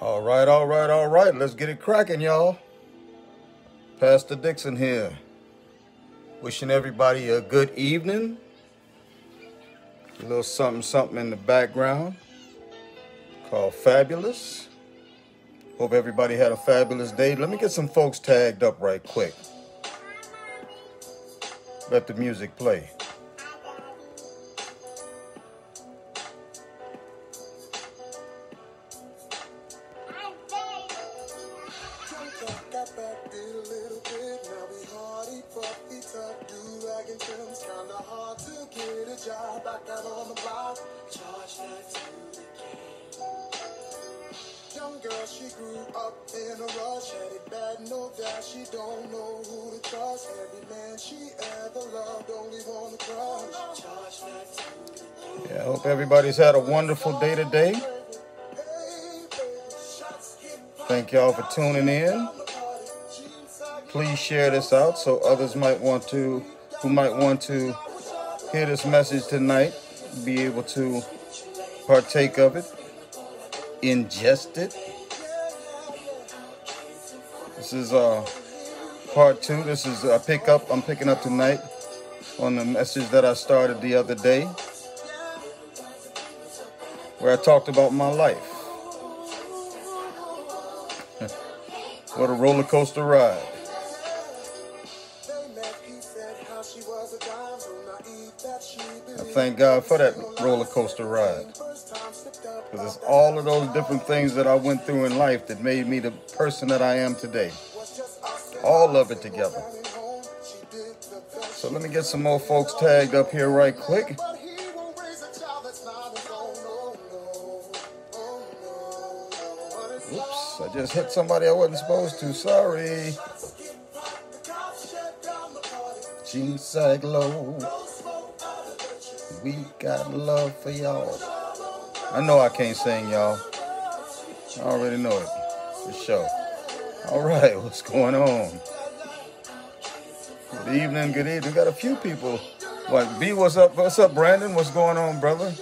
All right, all right, all right. Let's get it cracking, y'all. Pastor Dixon here. Wishing everybody a good evening. A little something in the background called Fabulous. Hope everybody had a fabulous day. Let me get some folks tagged up right quick. Let the music play. Young girl, she grew up in a rush, had it bad, no doubt, she don't know who to trust. Every man she ever loved only wanna crush. Yeah, I hope everybody's had a wonderful day today. Thank y'all for tuning in. Please share this out so others who might want to hear this message tonight, be able to partake of it, ingest it. This is part 2. This is I'm picking up tonight on the message that I started the other day, where I talked about my life. What a roller coaster ride. I thank God for that roller coaster ride. Because it's all of those different things that I went through in life that made me the person that I am today. All of it together. So let me get some more folks tagged up here right quick. Oops, I just hit somebody I wasn't supposed to. Sorry. Jean Saglow. We got love for y'all. I know I can't sing, y'all. I already know it. For sure. All right, what's going on? Good evening, good evening. Got a few people. What, B, what's up? What's up, Brandon? What's going on, brother?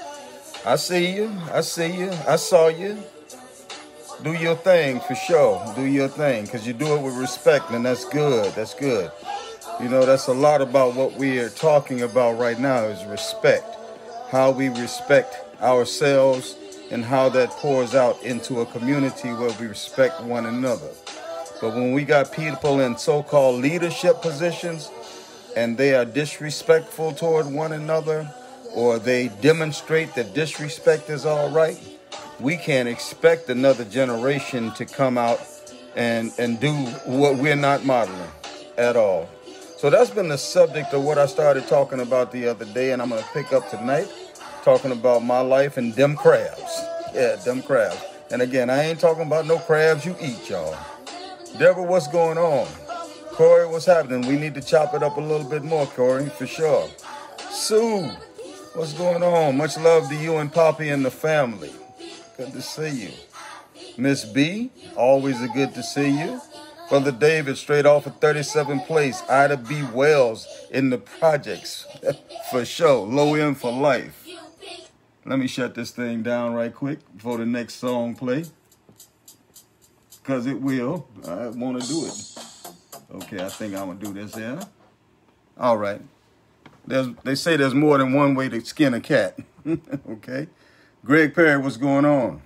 I see you. I saw you. Do your thing, for sure. Do your thing, because you do it with respect, and that's good. That's good. You know, that's a lot about what we are talking about right now is respect. How we respect ourselves and how that pours out into a community where we respect one another. But when we got people in so-called leadership positions and they are disrespectful toward one another, or they demonstrate that disrespect is all right, we can't expect another generation to come out and do what we're not modeling at all. So that's been the subject of what I started talking about the other day, and I'm going to pick up tonight talking about my life and Dem Crabs. Yeah, Dem Crabs. And again, I ain't talking about no crabs you eat, y'all. Deborah, what's going on? Corey, what's happening? We need to chop it up a little bit more, Corey, for sure. Sue, what's going on? Much love to you and Poppy and the family. Good to see you. Miss B, always a good to see you. Brother David, straight off of 37th place. Ida B. Wells in the projects. For sure. Low end for life. Let me shut this thing down right quick before the next song play. Because it will. I want to do it. Okay, I think I'm going to do this here. All right. They say there's more than one way to skin a cat. Okay. Greg Perry, what's going on?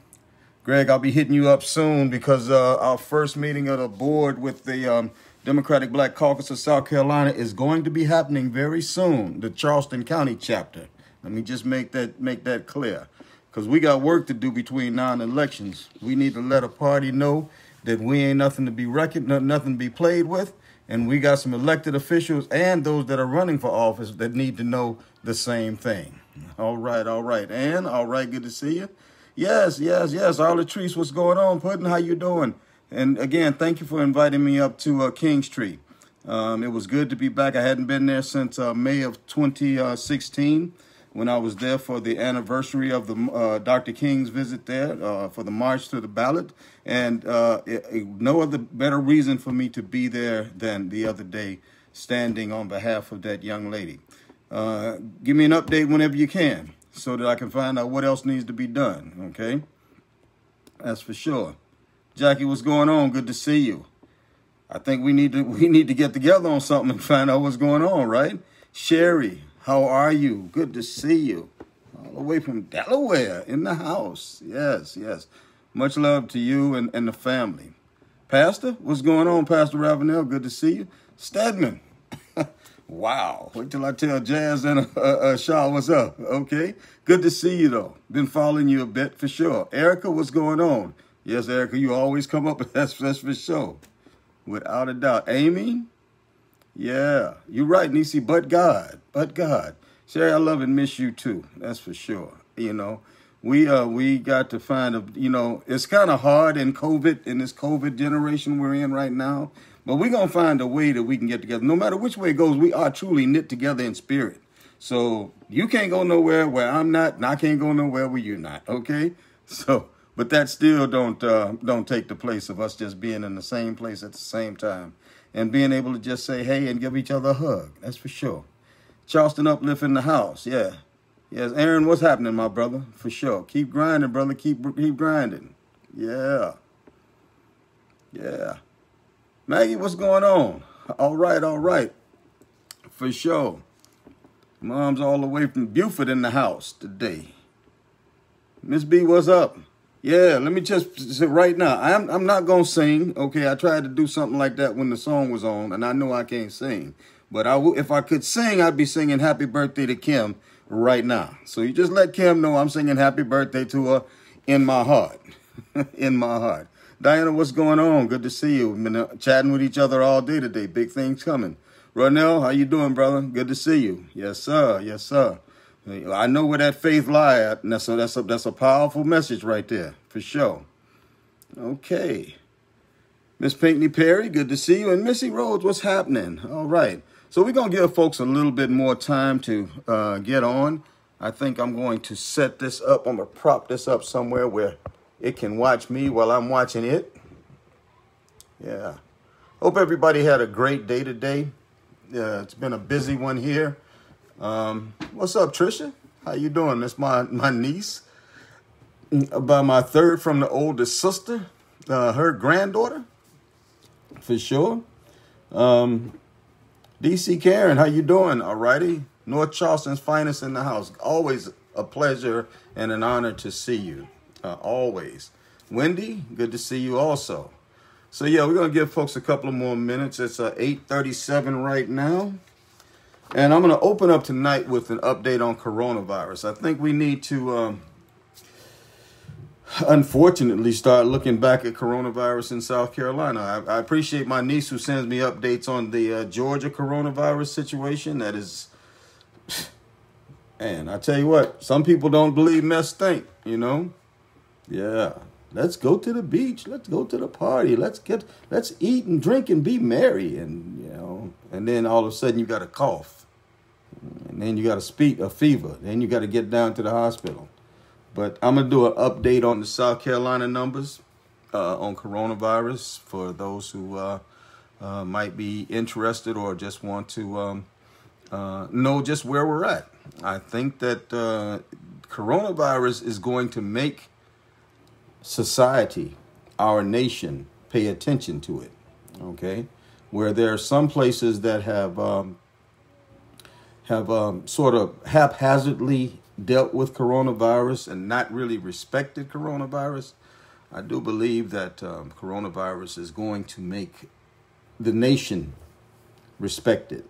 Greg, I'll be hitting you up soon because our first meeting of the board with the Democratic Black Caucus of South Carolina is going to be happening very soon, the Charleston County chapter. Let me just make that clear, because we got work to do between now and elections. We need to let a party know that we ain't nothing to be nothing to be played with, and we got some elected officials and those that are running for office that need to know the same thing. All right, and all right, good to see you. Yes. Arlatrice, what's going on? Puddin', how you doing? And again, thank you for inviting me up to Kings Tree. It was good to be back. I hadn't been there since May of 2016 when I was there for the anniversary of the Dr. King's visit there for the March to the Ballot. And no other better reason for me to be there than the other day standing on behalf of that young lady. Give me an update whenever you can, so that I can find out what else needs to be done, okay? That's for sure. Jackie, what's going on? Good to see you. I think we need to get together on something and find out what's going on, right? Sherry, how are you? Good to see you. All the way from Delaware in the house. Yes, yes. Much love to you and the family. Pastor, what's going on, Pastor Ravenel? Good to see you. Stedman. Wow. Wait till I tell Jazz and Shaw what's up. Okay. Good to see you, though. Been following you a bit for sure. Erica, what's going on? Yes, Erica, you always come up with that's for sure. Without a doubt. Amy? Yeah. You're right, Nisi. But God. But God. Sherry, I love and miss you, too. That's for sure. You know, we got to find a, you know, it's kind of hard in this COVID generation we're in right now. But we're going to find a way that we can get together. No matter which way it goes, we are truly knit together in spirit. So you can't go nowhere where I'm not, and I can't go nowhere where you're not, okay? So, but that still don't take the place of us just being in the same place at the same time and being able to just say, hey, and give each other a hug. That's for sure. Charleston Uplift in the house, yeah. Yes, Aaron, what's happening, my brother? For sure. Keep grinding, brother. Keep grinding. Yeah. Yeah. Maggie, what's going on? All right. For sure. Mom's all the way from Buford in the house today. Miss B, what's up? Yeah, let me just say right now, I'm not going to sing, okay? I tried to do something like that when the song was on, and I know I can't sing. But if I could sing, I'd be singing Happy Birthday to Kim right now. So you just let Kim know I'm singing Happy Birthday to her in my heart. In my heart. Diana, what's going on? Good to see you. We've been chatting with each other all day today. Big things coming. Ronell, how you doing, brother? Good to see you. Yes, sir. Yes, sir. I know where that faith lies at, and that's a powerful message right there, for sure. Okay. Miss Pinckney Perry, good to see you. And Missy Rhodes, what's happening? All right. So we're going to give folks a little bit more time to get on. I think I'm going to set this up. I'm going to prop this up somewhere where it can watch me while I'm watching it. Yeah. Hope everybody had a great day today. It's been a busy one here. What's up, Trisha? How you doing? That's my niece. By my third from the oldest sister. Her granddaughter. For sure. DC Karen, how you doing? All righty. North Charleston's finest in the house. Always a pleasure and an honor to see you. Always. Wendy, good to see you also. So, yeah, we're going to give folks a couple of more minutes. It's 8:37 right now. And I'm going to open up tonight with an update on coronavirus. I think we need to, unfortunately, start looking back at coronavirus in South Carolina. I appreciate my niece who sends me updates on the Georgia coronavirus situation. That is, and I tell you what, some people don't believe mess stink, you know. Yeah, let's go to the beach. Let's go to the party. Let's eat and drink and be merry. And, you know, and then all of a sudden you got a cough. And then you got a fever. Then you got to get down to the hospital. But I'm going to do an update on the South Carolina numbers on coronavirus for those who might be interested or just want to know just where we're at. I think that coronavirus is going to make society, our nation, pay attention to it, okay? Where there are some places that have sort of haphazardly dealt with coronavirus and not really respected coronavirus. I do believe that coronavirus is going to make the nation respect it.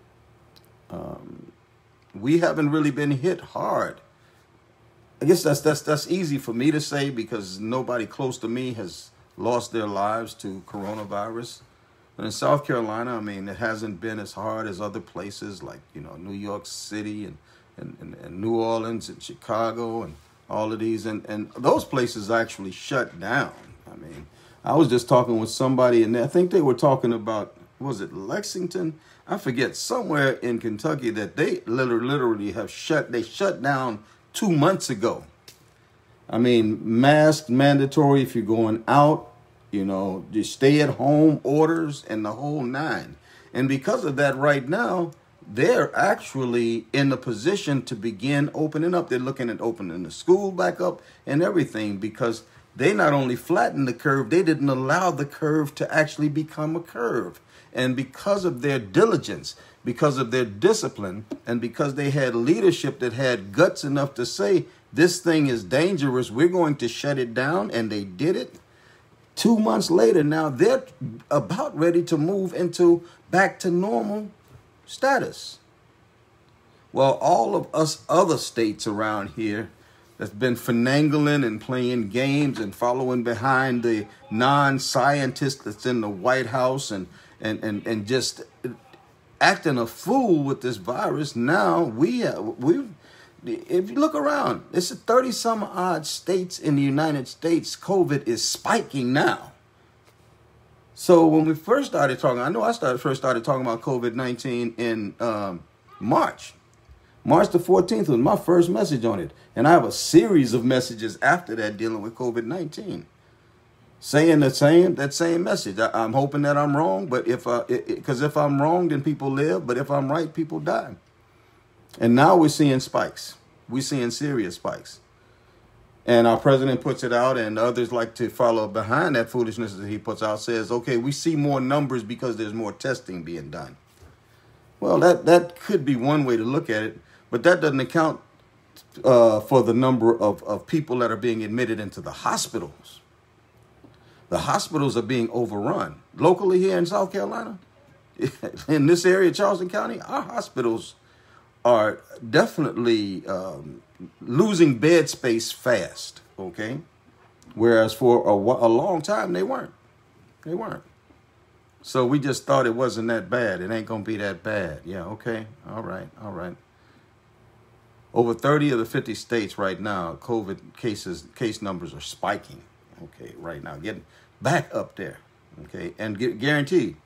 We haven't really been hit hard. I guess that's easy for me to say because nobody close to me has lost their lives to coronavirus. But in South Carolina, I mean, it hasn't been as hard as other places like, you know, New York City and New Orleans and Chicago and all of these. And those places actually shut down. I mean, I was just talking with somebody and I think they were talking about, was it Lexington? I forget, somewhere in Kentucky that they literally have shut down 2 months ago. I mean, mask mandatory if you're going out, you know, just stay at home orders and the whole nine. And because of that right now, they're actually in a position to begin opening up. They're looking at opening the school back up and everything because they not only flattened the curve, they didn't allow the curve to actually become a curve. And because of their diligence, because of their discipline, and because they had leadership that had guts enough to say, this thing is dangerous, we're going to shut it down, and they did it. 2 months later, now they're about ready to move into back to normal status. Well, all of us other states around here that's been finagling and playing games and following behind the non-scientist that's in the White House and just acting a fool with this virus. Now we if you look around, it's 30 some odd states in the United States. COVID is spiking now. So when we first started talking, I know I first started talking about COVID-19 in March. March the 14th was my first message on it. And I have a series of messages after that dealing with COVID-19. Saying that same message. I'm hoping that I'm wrong, but because if I'm wrong, then people live. But if I'm right, people die. And now we're seeing spikes. We're seeing serious spikes. And our president puts it out, and others like to follow behind that foolishness that he puts out, says, okay, we see more numbers because there's more testing being done. Well, that could be one way to look at it, but that doesn't account for the number of people that are being admitted into the hospitals. The hospitals are being overrun. Locally here in South Carolina, in this area, Charleston County, our hospitals are definitely losing bed space fast, okay? Whereas for a long time, they weren't. They weren't. So we just thought it wasn't that bad. It ain't going to be that bad. Yeah, okay. All right. All right. Over 30 of the 50 states right now, COVID case numbers are spiking, okay, right now, getting back up there, okay? And guaranteed,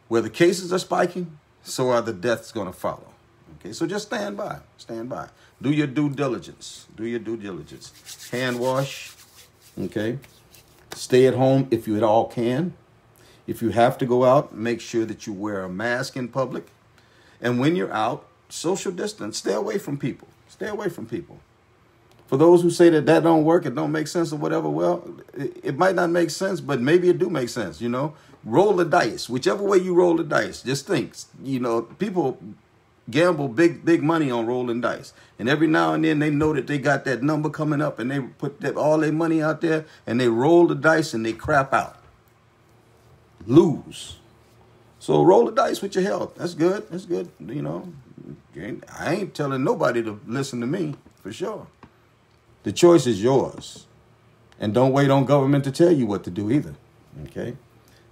where the cases are spiking, so are the deaths going to follow. Okay, so just stand by. Do your due diligence. Hand wash, okay? Stay at home if you at all can. If you have to go out, make sure that you wear a mask in public. And when you're out, social distance. Stay away from people. For those who say that don't work, it don't make sense or whatever, well, it might not make sense, but maybe it do make sense, you know? Roll the dice. Whichever way you roll the dice, just think, you know, people gamble big money on rolling dice. And every now and then they know that they got that number coming up and they put all their money out there and they roll the dice and they crap out. Lose. So roll the dice with your health. That's good. You know, I ain't telling nobody to listen to me for sure. The choice is yours. And don't wait on government to tell you what to do either. Okay.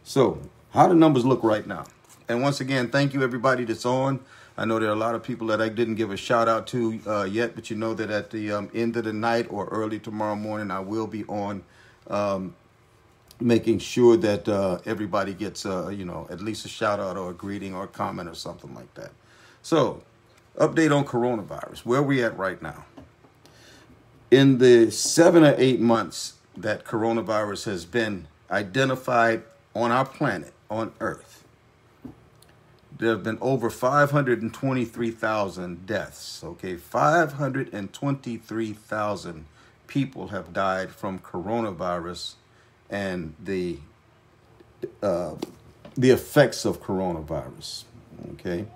So how do numbers look right now? And once again, thank you everybody that's on. I know there are a lot of people that I didn't give a shout out to yet, but you know that at the end of the night or early tomorrow morning, I will be on making sure that everybody gets, you know, at least a shout out or a greeting or a comment or something like that. So update on coronavirus, where we at right now. In the 7 or 8 months that coronavirus has been identified on our planet, on Earth, there have been over 523,000 deaths, okay? 523,000 people have died from coronavirus and the effects of coronavirus, okay?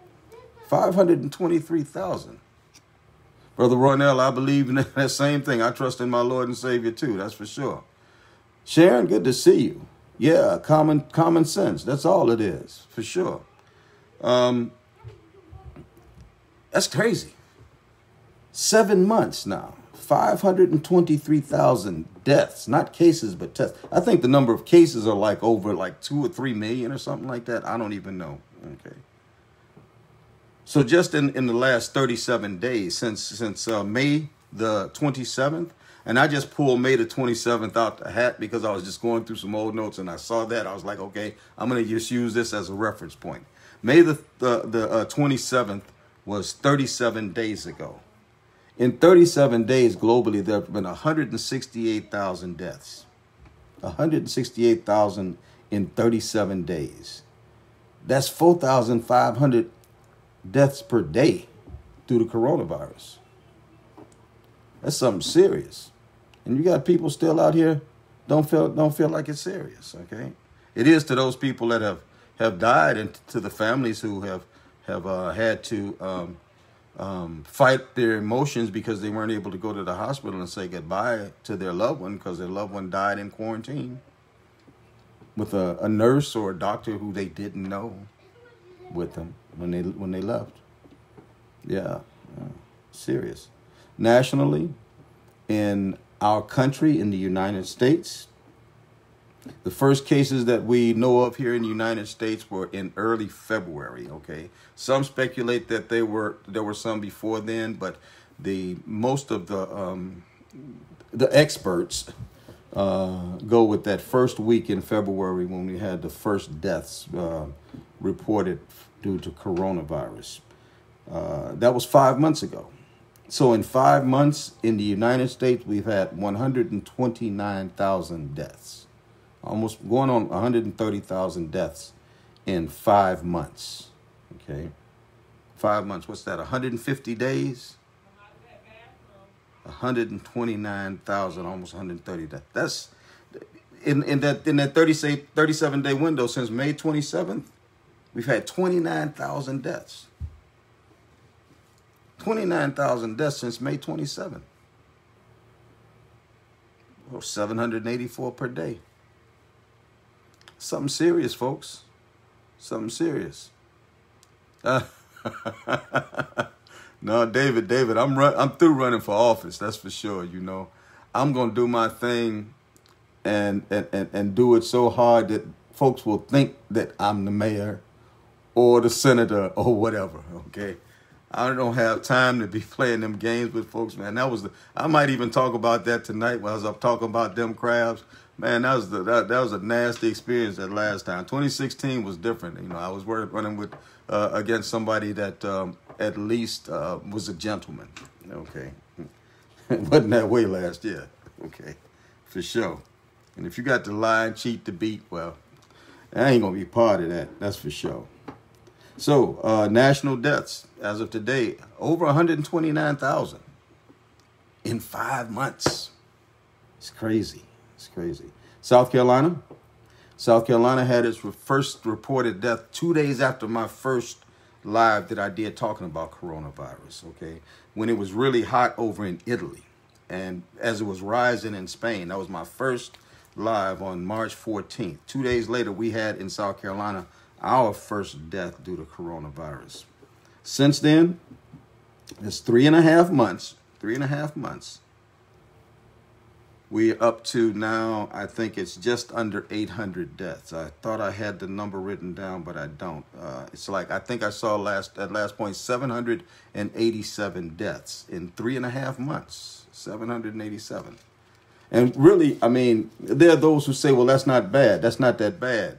523,000. Brother Ronell, I believe in that same thing. I trust in my Lord and Savior too, that's for sure. Sharon, good to see you. Yeah, common sense. That's all it is, for sure. That's crazy. 7 months now, 523,000 deaths, not cases, but tests. I think the number of cases are like over like 2 or 3 million or something like that. I don't even know. Okay. So just in the last 37 days since May the 27th, and I just pulled May the 27th out the hat because I was just going through some old notes and I saw that. I was like, okay, I'm going to just use this as a reference point. May the 27th was 37 days ago. In 37 days globally, there have been 168,000 deaths. 168,000 in 37 days. That's 4,500 deaths per day due to coronavirus. That's something serious. And you got people still out here don't feel like it's serious. Okay, it is to those people that have died, and to the families who have had to fight their emotions because they weren't able to go to the hospital and say goodbye to their loved one because their loved one died in quarantine with a nurse or a doctor who they didn't know with them when they left. Yeah, serious. Nationally, in our country, in the United States, the first cases that we know of here in the United States were in early February. Okay, some speculate that there were some before then, but most of the experts go with that first week in February when we had the first deaths reported due to coronavirus. That was 5 months ago. So in 5 months in the United States, we've had 129,000 deaths, almost going on 130,000 deaths in 5 months. Okay, 5 months. What's that? 150 days. 129,000, almost 130. That's in that 37-day window since May 27th. We've had 29,000 deaths. 29,000 deaths since May 27th. Or 784 per day. Something serious, folks. Something serious. No, David, I'm through running for office. That's for sure. You know, I'm gonna do my thing, and do it so hard that folks will think that I'm the mayor, or the senator, or whatever. Okay, I don't have time to be playing them games with folks, man. I might even talk about that tonight while I was up talking about Dem Crabs. Man, that was a nasty experience that last time. 2016 was different. You know, I was running with against somebody that at least was a gentleman. Okay, it wasn't that way last year. Okay, for sure. And if you got to lie and cheat to beat, well, I ain't gonna be part of that. That's for sure. So national deaths as of today, over 129,000 in 5 months. It's crazy. It's crazy. South Carolina had its first reported death 2 days after my first live that I did talking about coronavirus, okay? When it was really hot over in Italy and as it was rising in Spain. That was my first live on March 14th. 2 days later, we had in South Carolina our first death due to coronavirus. Since then, it's 3.5 months. 3.5 months. We're up to now, I think it's just under 800 deaths. I thought I had the number written down, but I don't. It's like, I think I saw at last point, 787 deaths in 3.5 months. 787. And really, I mean, there are those who say, well, that's not bad. That's not that bad.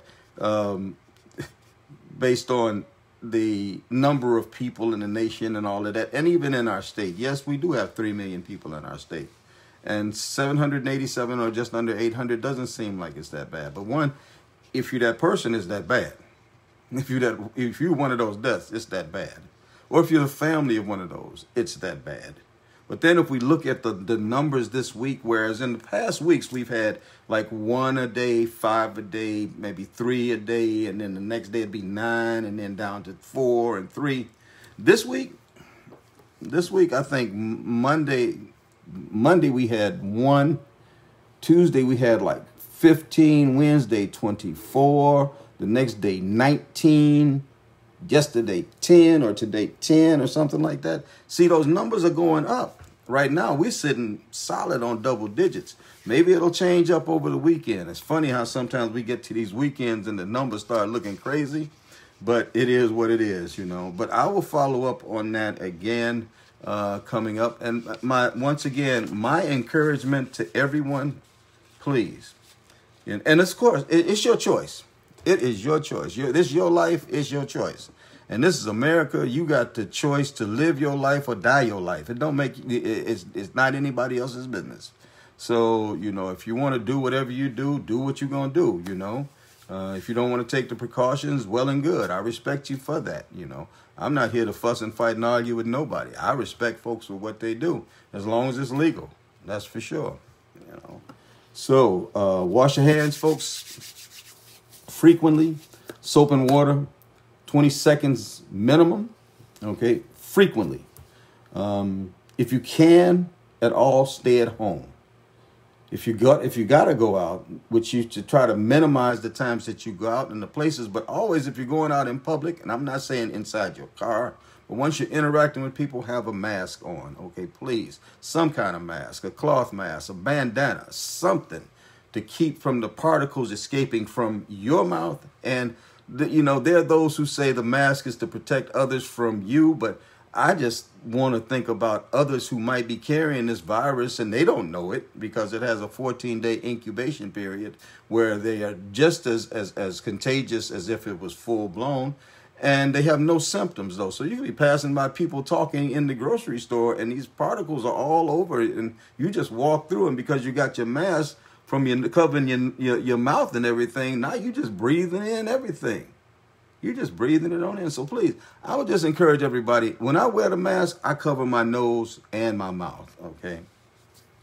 Based on the number of people in the nation and all of that, and even in our state. Yes, we do have 3 million people in our state. And 787 or just under 800 doesn't seem like it's that bad. But one, if you're that person, it's that bad. If you're one of those deaths, it's that bad. Or if you're the family of one of those, it's that bad. But then if we look at the numbers this week, whereas in the past weeks, we've had like 1 a day, 5 a day, maybe 3 a day, and then the next day it'd be 9, and then down to 4 and 3. This week, I think Monday we had 1. Tuesday we had like 15. Wednesday 24. The next day 19. Yesterday 10, or today 10, or something like that. See, those numbers are going up. Right now we're sitting solid on double digits. Maybe it'll change up over the weekend. It's funny how sometimes we get to these weekends and the numbers start looking crazy, but it is what it is, you know. But I will follow up on that again coming up. And once again, my encouragement to everyone, please. And of course, it's your choice. It is your choice. This is your life. It's your choice. And this is America. You got the choice to live your life or die your life. It don't make it's not anybody else's business. So, you know, if you want to do whatever you do what you're going to do, you know. If you don't want to take the precautions, well and good. I respect you for that, you know. I'm not here to fuss and fight and argue with nobody. I respect folks for what they do, as long as it's legal. That's for sure, you know. So wash your hands, folks, frequently. Soap and water, 20 seconds minimum. Okay, frequently. If you can at all, stay at home. If you gotta go out, which you should try to minimize the times that you go out in the places, but always if you're going out in public, and I'm not saying inside your car, but once you're interacting with people, have a mask on. Okay, please, some kind of mask, a cloth mask, a bandana, something to keep from the particles escaping from your mouth. And there are those who say the mask is to protect others from you, but I just want to think about others who might be carrying this virus and they don't know it because it has a 14-day incubation period where they are just as contagious as if it was full blown. And they have no symptoms, though. So you can be passing by people talking in the grocery store and these particles are all over it. And you just walk through them because you got your mask from covering your mouth and everything. Now you just breathing in everything. You're just breathing it on in. So please, I would just encourage everybody, when I wear the mask, I cover my nose and my mouth, okay?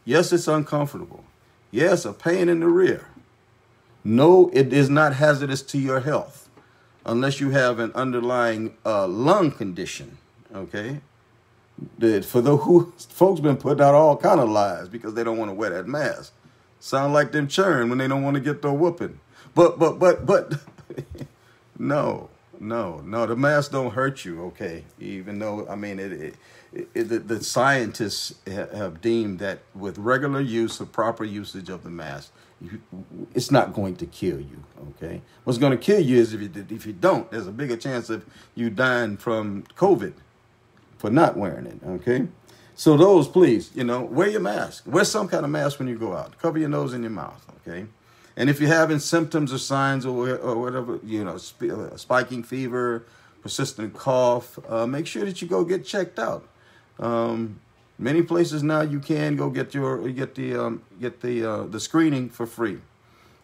Yes, it's uncomfortable. Yes, a pain in the rear. No, it is not hazardous to your health unless you have an underlying lung condition, okay? For the folks been putting out all kind of lies because they don't want to wear that mask. Sound like them churn when they don't want to get their whooping. But no, the mask don't hurt you, okay? Even though, I mean, the scientists have deemed that with regular use or proper usage of the mask, it's not going to kill you, okay? What's going to kill you is if you don't. There's a bigger chance of you dying from COVID for not wearing it, okay? So those, please, wear your mask. Wear some kind of mask when you go out. Cover your nose and your mouth, okay? And if you're having symptoms or signs or whatever, spiking fever, persistent cough, make sure that you go get checked out. Many places now you can go get the screening for free.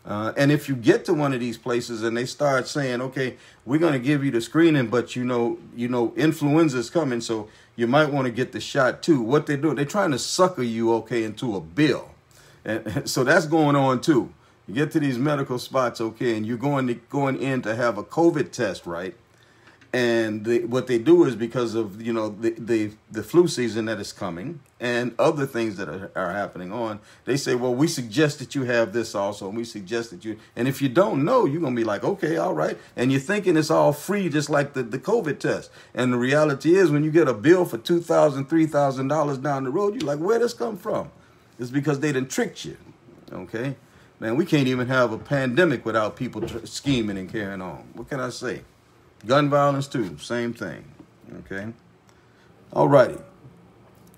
And if you get to one of these places and they start saying, okay, we're going to give you the screening, but influenza is coming, so you might want to get the shot too. What they do, they're trying to sucker you, okay, into a bill. And so that's going on too. You get to these medical spots, okay, and you're going in to have a COVID test, right? And what they do is because of the flu season that is coming and other things that are happening on, they say, well, we suggest that you have this also, and we suggest that you. And if you don't know, you're gonna be like, okay, all right, and you're thinking it's all free, just like the COVID test. And the reality is, when you get a bill for $2,000, $3,000 down the road, you're like, where this come from? It's because they done tricked you, okay? Man, we can't even have a pandemic without people scheming and carrying on. What can I say? Gun violence, too. Same thing. Okay? All righty.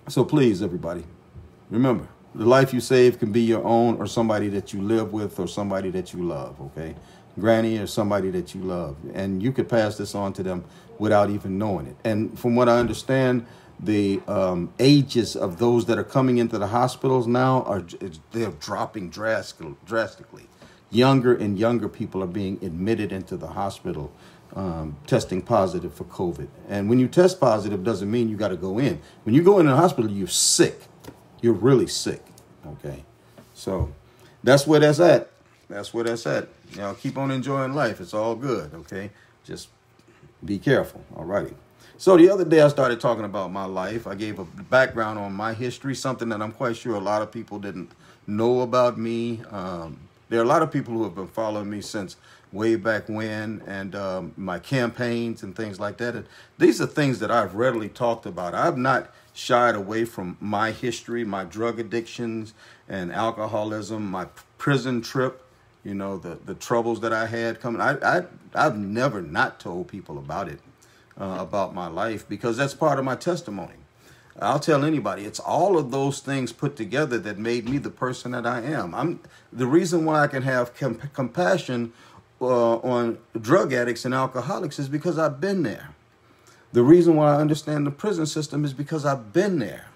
So please, everybody, remember, the life you save can be your own or somebody that you live with or somebody that you love, okay? Granny or somebody that you love. And you could pass this on to them without even knowing it. And from what I understand, the ages of those that are coming into the hospitals now they're dropping drastically. Younger and younger people are being admitted into the hospital, testing positive for COVID. And when you test positive, doesn't mean you got to go in. When you go in the hospital, you're sick. You're really sick. Okay, so that's where that's at. That's where that's at. Keep on enjoying life. It's all good. Okay, just be careful. All righty. So the other day I started talking about my life. I gave a background on my history, something that I'm quite sure a lot of people didn't know about me. There are a lot of people who have been following me since way back when, and my campaigns and things like that. And these are things that I've readily talked about. I've not shied away from my history, my drug addictions and alcoholism, my prison trip, the troubles that I had coming. I've never not told people about it. About my life, because that's part of my testimony. I'll tell anybody, it's all of those things put together that made me the person that I am. The reason why I can have compassion on drug addicts and alcoholics is because I've been there. The reason why I understand the prison system is because I've been there.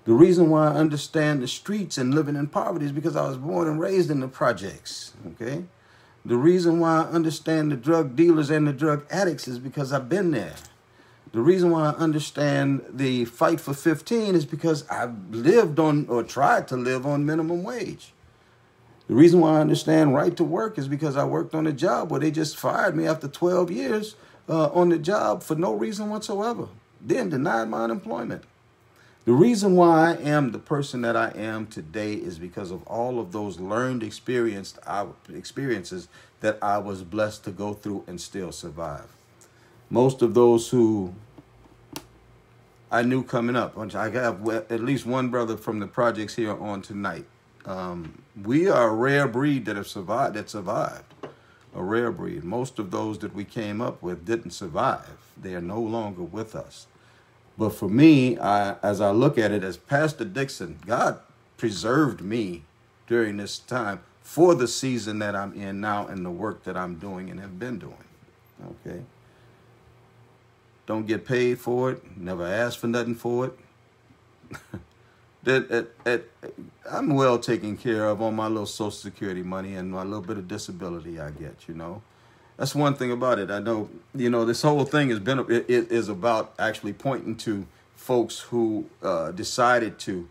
The reason why I understand the streets and living in poverty is because I was born and raised in the projects, okay? The reason why I understand the drug dealers and the drug addicts is because I've been there. The reason why I understand the fight for 15 is because I've lived on or tried to live on minimum wage. The reason why I understand right to work is because I worked on a job where they just fired me after 12 years on the job for no reason whatsoever. Then denied my unemployment. The reason why I am the person that I am today is because of all of those learned experiences that I was blessed to go through and still survive. Most of those who I knew coming up, I have at least one brother from the projects here on tonight. We are a rare breed that survived. A rare breed. Most of those that we came up with didn't survive. They are no longer with us. But for me, as I look at it as Pastor Dixon, God preserved me during this time for the season that I'm in now and the work that I'm doing and have been doing. Okay. Don't get paid for it. Never asked for nothing for it. I'm well taken care of on my little Social Security money and my little bit of disability I get, you know. That's one thing about it. I know, you know, this whole thing is about actually pointing to folks who decided to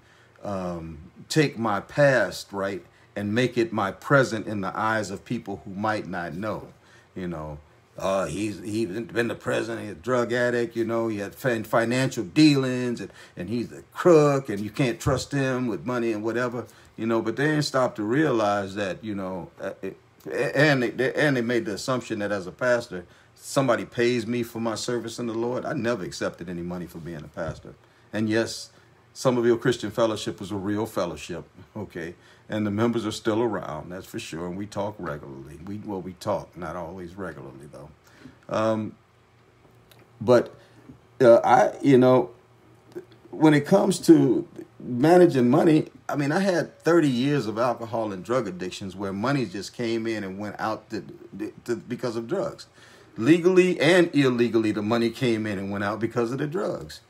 take my past, right, and make it my present in the eyes of people who might not know, you know. He's been the president, he's a drug addict, you know, he had financial dealings and he's a crook and you can't trust him with money and whatever, you know, but they didn't stop to realize that, you know, and they made the assumption that as a pastor, somebody pays me for my service in the Lord. I never accepted any money for being a pastor. And yes, Somerville Christian Fellowship was a real fellowship, okay? And the members are still around, that's for sure. And we talk regularly. We talk, not always regularly, though. You know, when it comes to managing money, I mean, I had 30 years of alcohol and drug addictions where money just came in and went out because of drugs. Legally and illegally, the money came in and went out because of the drugs.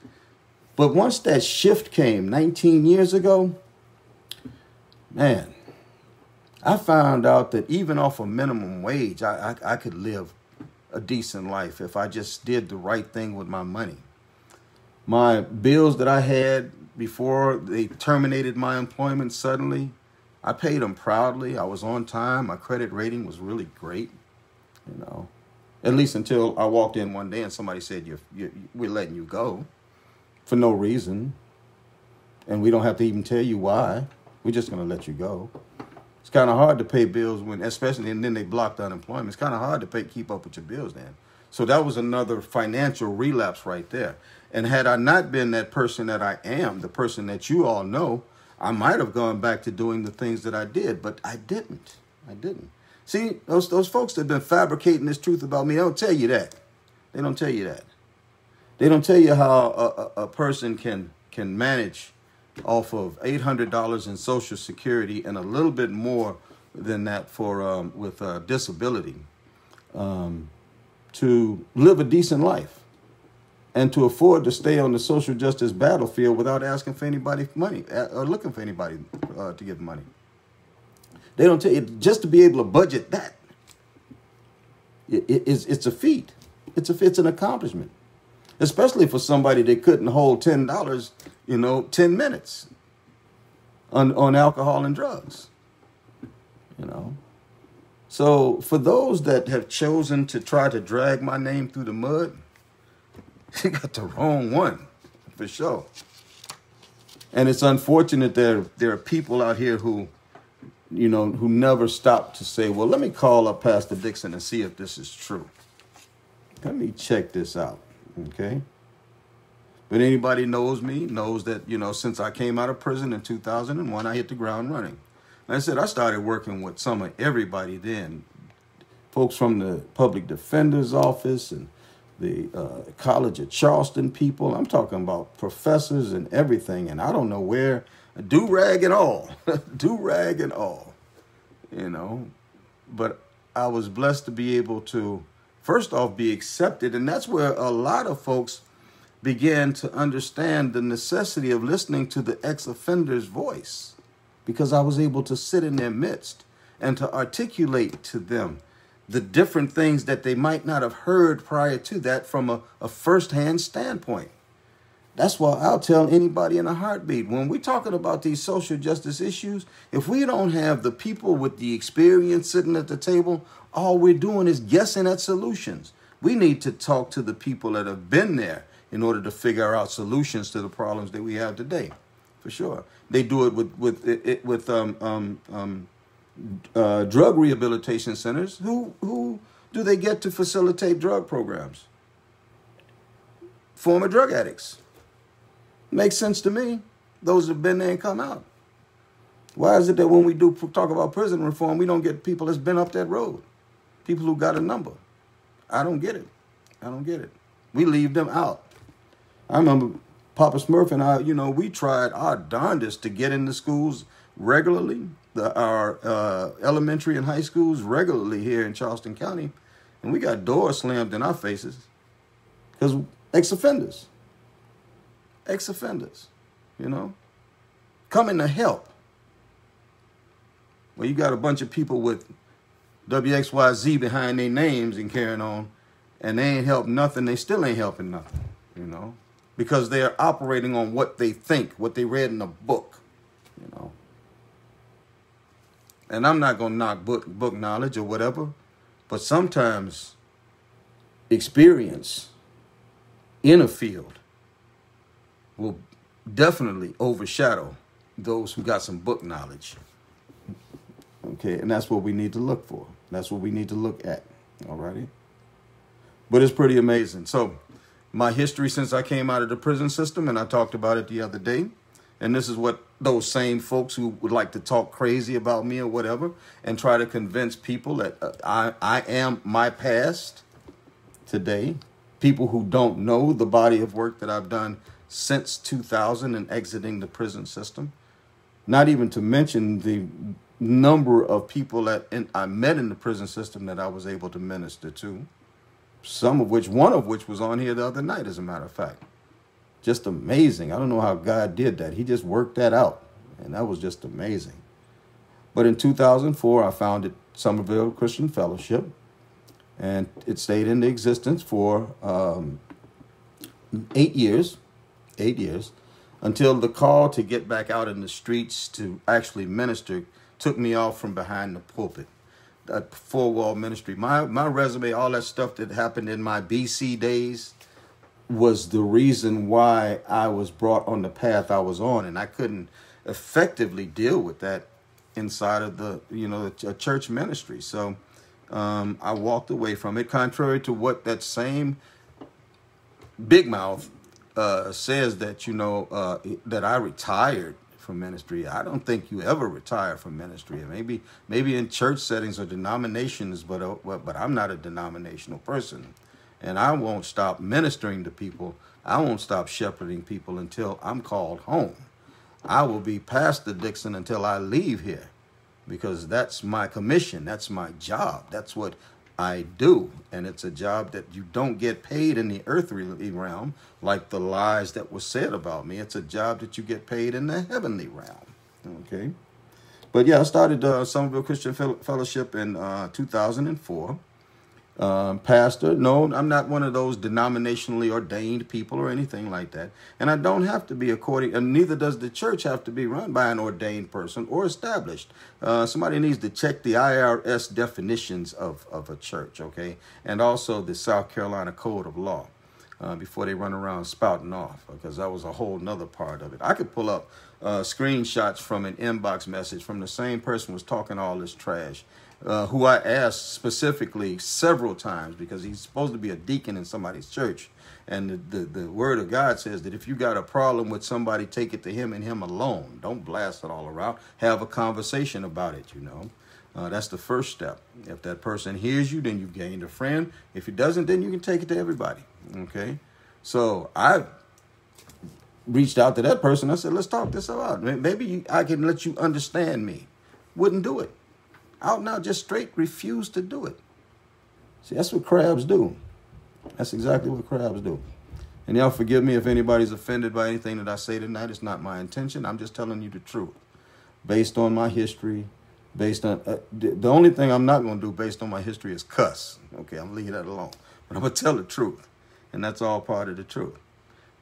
But once that shift came 19 years ago, man, I found out that even off a minimum wage, I could live a decent life if I just did the right thing with my money. My bills that I had before they terminated my employment suddenly, I paid them proudly. I was on time. My credit rating was really great, you know, at least until I walked in one day and somebody said, we're letting you go for no reason. And we don't have to even tell you why. We're just going to let you go. It's kind of hard to pay bills and then they blocked unemployment. It's kind of hard to keep up with your bills then. So that was another financial relapse right there. And had I not been that person that I am, the person that you all know, I might have gone back to doing the things that I did, but I didn't. See, those folks that have been fabricating this truth about me, they don't tell you that. They don't tell you that. They don't tell you how a person can manage off of $800 in Social Security and a little bit more than that for with disability to live a decent life and to afford to stay on the social justice battlefield without asking for anybody money or looking for anybody to give money. They don't tell you just to be able to budget that. It's a feat. It's an accomplishment, especially for somebody that couldn't hold $10, 10 minutes on alcohol and drugs, you know. So for those that have chosen to try to drag my name through the mud, you got the wrong one, for sure. And it's unfortunate that there are people out here who never stop to say, well, let me call up Pastor Dixon and see if this is true. Let me check this out, okay? But anybody knows me knows that, since I came out of prison in 2001, I hit the ground running. Like I said, I started working with some of everybody then. Folks from the Public Defender's Office and the College of Charleston people. I'm talking about professors and everything. And I don't know where, do-rag and all, do-rag and all, But I was blessed to be able to, first off, be accepted. And that's where a lot of folks began to understand the necessity of listening to the ex-offender's voice, because I was able to sit in their midst and to articulate to them the different things that they might not have heard prior to that from a firsthand standpoint. That's why I'll tell anybody in a heartbeat, when we're talking about these social justice issues, if we don't have the people with the experience sitting at the table, all we're doing is guessing at solutions. We need to talk to the people that have been there in order to figure out solutions to the problems that we have today, for sure. They do it with drug rehabilitation centers. Who do they get to facilitate drug programs? Former drug addicts. Makes sense to me. Those have been there and come out. Why is it that when we do talk about prison reform, we don't get people that's been up that road? People who got a number. I don't get it. I don't get it. We leave them out. I remember Papa Smurf and I, we tried our darndest to get into schools regularly, our elementary and high schools regularly here in Charleston County, and we got doors slammed in our faces because ex-offenders, coming to help. Well, you got a bunch of people with WXYZ behind their names and carrying on, and they ain't helping nothing. They still ain't helping nothing, because they are operating on what they think, what they read in a book, And I'm not going to knock book knowledge or whatever, but sometimes experience in a field will definitely overshadow those who got some book knowledge. Okay, and that's what we need to look for. That's what we need to look at, all righty? But it's pretty amazing. So my history since I came out of the prison system, and I talked about it the other day, and this is what those same folks who would like to talk crazy about me or whatever and try to convince people that I am my past today, people who don't know the body of work that I've done since 2000 and exiting the prison system, not even to mention the number of people that I met in the prison system that I was able to minister to, one of which was on here the other night, as a matter of fact. Just amazing. I don't know how God did that. He just worked that out, and that was just amazing. But in 2004, I founded Somerville Christian Fellowship, and it stayed into existence for 8 years, until the call to get back out in the streets to actually minister took me off from behind the pulpit, that four-wall ministry. My resume, all that stuff that happened in my BC days was the reason why I was brought on the path I was on, and I couldn't effectively deal with that inside of the church ministry. So I walked away from it, contrary to what that same big mouth says that that I retired from ministry. I don't think you ever retire from ministry. Maybe in church settings or denominations, but I'm not a denominational person. And I won't stop ministering to people. I won't stop shepherding people until I'm called home. I will be Pastor Dixon until I leave here, because that's my commission. That's my job. That's what I do. And it's a job that you don't get paid in the earthly realm, like the lies that were said about me. It's a job that you get paid in the heavenly realm. Okay. But yeah, I started Somerville Christian Fellowship in 2004. Pastor, no, I'm not one of those denominationally ordained people or anything like that. And I don't have to be and neither does the church have to be run by an ordained person or established. Somebody needs to check the IRS definitions of a church, okay? And also the South Carolina Code of Law before they run around spouting off, because that was a whole nother part of it. I could pull up screenshots from an inbox message from the same person who was talking all this trash, who I asked specifically several times, because he's supposed to be a deacon in somebody's church. And the word of God says that if you got a problem with somebody, take it to him and him alone. Don't blast it all around. Have a conversation about it, That's the first step. If that person hears you, then you've gained a friend. If he doesn't, then you can take it to everybody, okay? So I reached out to that person. I said, let's talk this out. Maybe I can let you understand me. Wouldn't do it. Out now, just straight refuse to do it. See, that's what crabs do. That's exactly what crabs do. And y'all forgive me if anybody's offended by anything that I say tonight. It's not my intention. I'm just telling you the truth. Based on my history, based on... the only thing I'm not going to do based on my history is cuss. Okay, I'm going to leave that alone. But I'm going to tell the truth. And that's all part of the truth.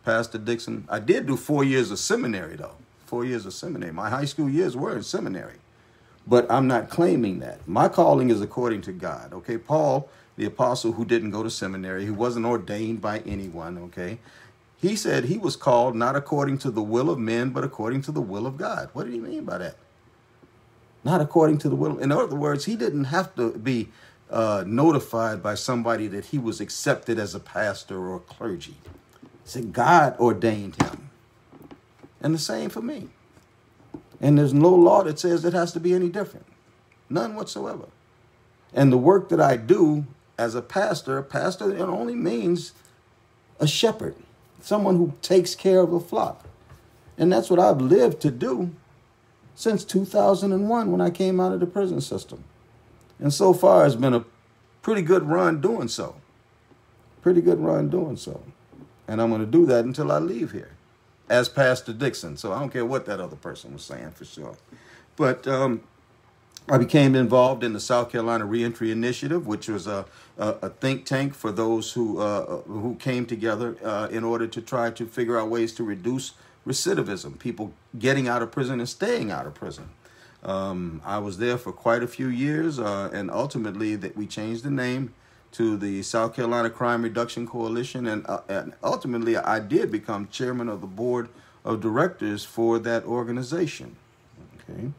Pastor Dixon. I did do 4 years of seminary, though. 4 years of seminary. My high school years were in seminary. But I'm not claiming that. My calling is according to God, okay? Paul, the apostle who didn't go to seminary, who wasn't ordained by anyone, okay? He said he was called not according to the will of men, but according to the will of God. What did he mean by that? Not according to the will. In other words, he didn't have to be notified by somebody that he was accepted as a pastor or clergy. He said God ordained him. And the same for me. And there's no law that says it has to be any different. None whatsoever. And the work that I do as a pastor it only means a shepherd, someone who takes care of a flock. And that's what I've lived to do since 2001 when I came out of the prison system. And so far it's been a pretty good run doing so. Pretty good run doing so. And I'm going to do that until I leave here as Pastor Dixon. So I don't care what that other person was saying for sure. But I became involved in the South Carolina Reentry Initiative, which was a think tank for those who came together in order to try to figure out ways to reduce recidivism, people getting out of prison and staying out of prison. I was there for quite a few years, and ultimately that we changed the name to the South Carolina Crime Reduction Coalition, and ultimately I did become chairman of the board of directors for that organization. Okay.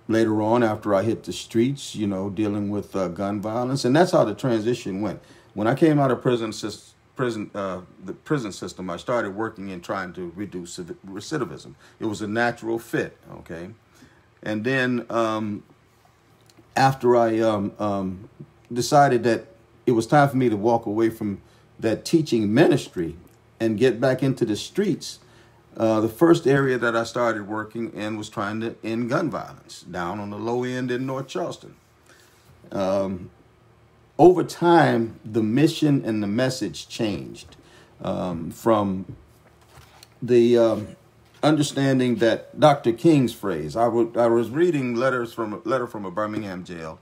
Later on, after I hit the streets, dealing with gun violence, and that's how the transition went. When I came out of the prison system, I started working in trying to reduce recidivism. It was a natural fit, okay? And then after I decided that it was time for me to walk away from that teaching ministry and get back into the streets, the first area that I started working in was trying to end gun violence down on the low end in North Charleston. Over time, the mission and the message changed from the understanding that Dr. King's phrase. I was reading letter from a Birmingham jail,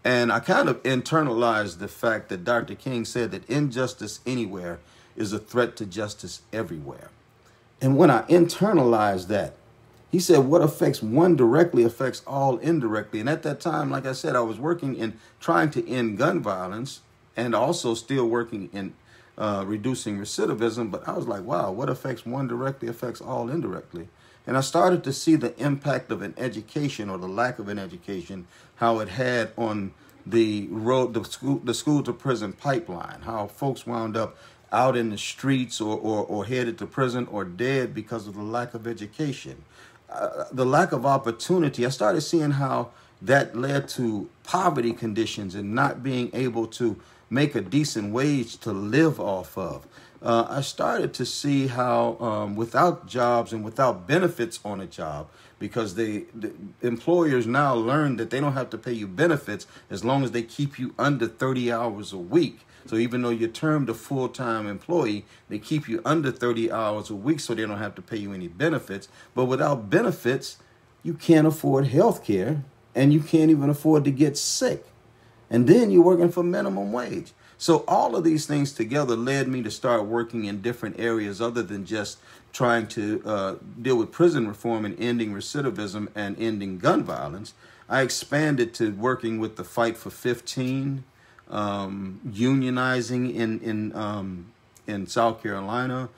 and I kind of internalized the fact that Dr. King said that injustice anywhere is a threat to justice everywhere. And when I internalized that, he said, what affects one directly affects all indirectly. And at that time, like I said, I was working in trying to end gun violence and also still working in reducing recidivism. But I was like, wow, what affects one directly affects all indirectly. And I started to see the impact of an education or the lack of an education, how it had on the road, the school to prison pipeline, how folks wound up out in the streets or headed to prison or dead because of the lack of education. The lack of opportunity. I started seeing how that led to poverty conditions and not being able to make a decent wage to live off of. I started to see how without jobs and without benefits on a job, because the employers now learn that they don't have to pay you benefits as long as they keep you under 30 hours a week. So even though you're termed a full-time employee, they keep you under 30 hours a week so they don't have to pay you any benefits. But without benefits, you can't afford health care and you can't even afford to get sick. And then you're working for minimum wage. So all of these things together led me to start working in different areas other than just trying to deal with prison reform and ending recidivism and ending gun violence. I expanded to working with the Fight for 15, unionizing in South Carolina,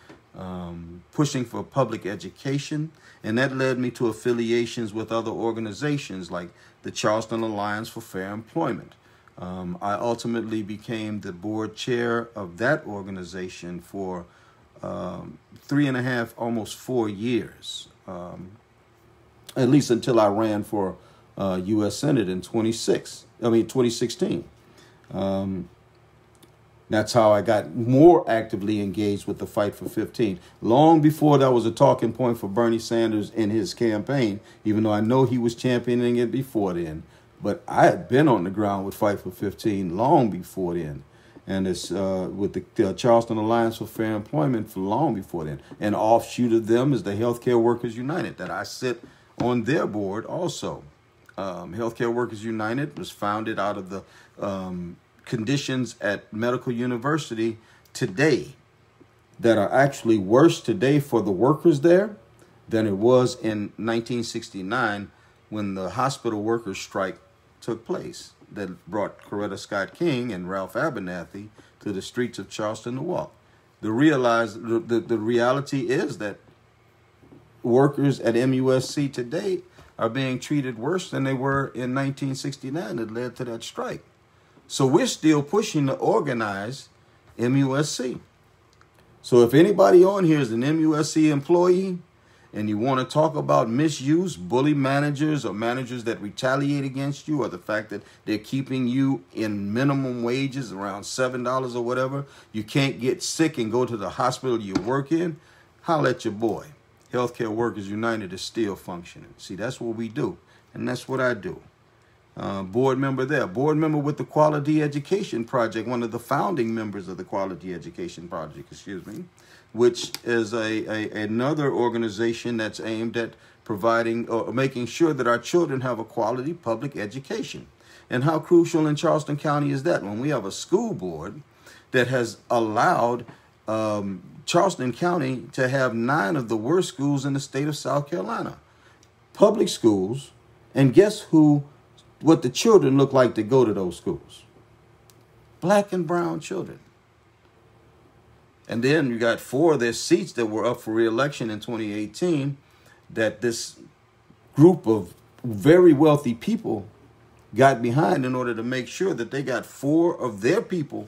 pushing for public education. And that led me to affiliations with other organizations like the Charleston Alliance for Fair Employment. I ultimately became the board chair of that organization for 3.5, almost 4 years, at least until I ran for U.S. Senate in 2016. That's how I got more actively engaged with the Fight for 15. Long before that was a talking point for Bernie Sanders in his campaign, even though I know he was championing it before then. But I had been on the ground with Fight for 15 long before then. And it's with the Charleston Alliance for Fair Employment for long before then. An offshoot of them is the Healthcare Workers United, that I sit on their board also. Healthcare Workers United was founded out of the conditions at Medical University today that are actually worse today for the workers there than it was in 1969 when the hospital workers strike took place that brought Coretta Scott King and Ralph Abernathy to the streets of Charleston to walk. The reality is that workers at MUSC today are being treated worse than they were in 1969 that led to that strike. So we're still pushing to organize MUSC. So if anybody on here is an MUSC employee and you want to talk about misuse, bully managers or managers that retaliate against you, or the fact that they're keeping you in minimum wages around $7 or whatever, you can't get sick and go to the hospital you work in, holler at your boy. Healthcare Workers United is still functioning. See, that's what we do, and that's what I do. Board member there, board member with the Quality Education Project, one of the founding members of the Quality Education Project, which is another organization that's aimed at providing or making sure that our children have a quality public education. And how crucial in Charleston County is that when we have a school board that has allowed Charleston County to have 9 of the worst schools in the state of South Carolina. Public schools, and guess what the children look like to go to those schools? Black and brown children. And then you got 4 of their seats that were up for re-election in 2018 that this group of very wealthy people got behind in order to make sure that they got 4 of their people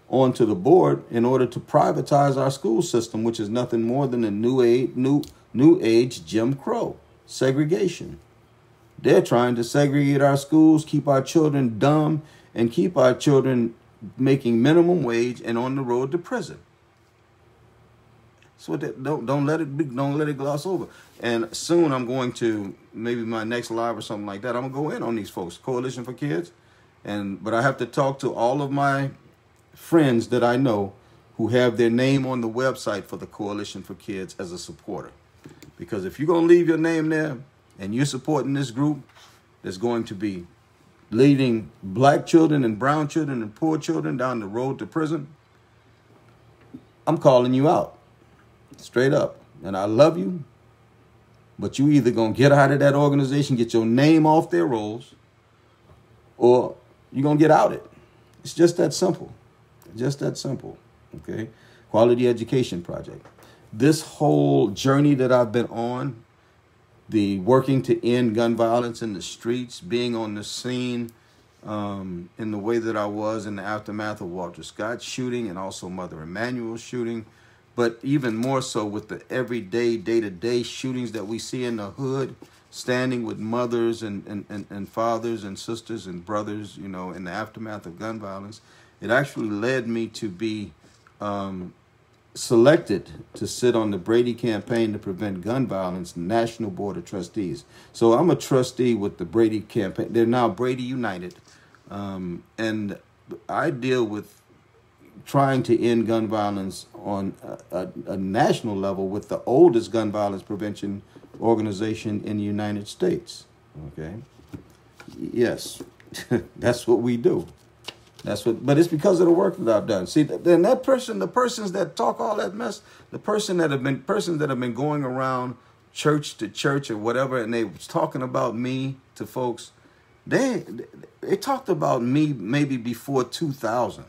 onto the board in order to privatize our school system, which is nothing more than a new age Jim Crow segregation. They're trying to segregate our schools, keep our children dumb, and keep our children making minimum wage and on the road to prison. So don't let it gloss over. And soon I'm going to, maybe my next live or something like that, I'm gonna go in on these folks, Coalition for Kids, but I have to talk to all of my friends that I know who have their name on the website for the Coalition for Kids as a supporter. Because if you're going to leave your name there and you're supporting this group that's going to be leading black children and brown children and poor children down the road to prison, I'm calling you out straight up. And I love you, but you either going to get out of that organization, get your name off their rolls, or you're going to get outed. It's just that simple. Just that simple, okay? Quality Education Project. This whole journey that I've been on, the working to end gun violence in the streets, being on the scene in the way that I was in the aftermath of Walter Scott's shooting and also Mother Emanuel's shooting, but even more so with the everyday, day-to-day shootings that we see in the hood, standing with mothers and fathers and sisters and brothers, in the aftermath of gun violence. It actually led me to be selected to sit on the Brady Campaign to Prevent Gun Violence National Board of Trustees. So I'm a trustee with the Brady Campaign. They're now Brady United. And I deal with trying to end gun violence on a national level with the oldest gun violence prevention organization in the United States. Okay? Yes, that's what we do. But it's because of the work that I've done. See, then the persons that talk all that mess, persons that have been going around church to church or whatever, and they was talking about me to folks, they talked about me maybe before 2000,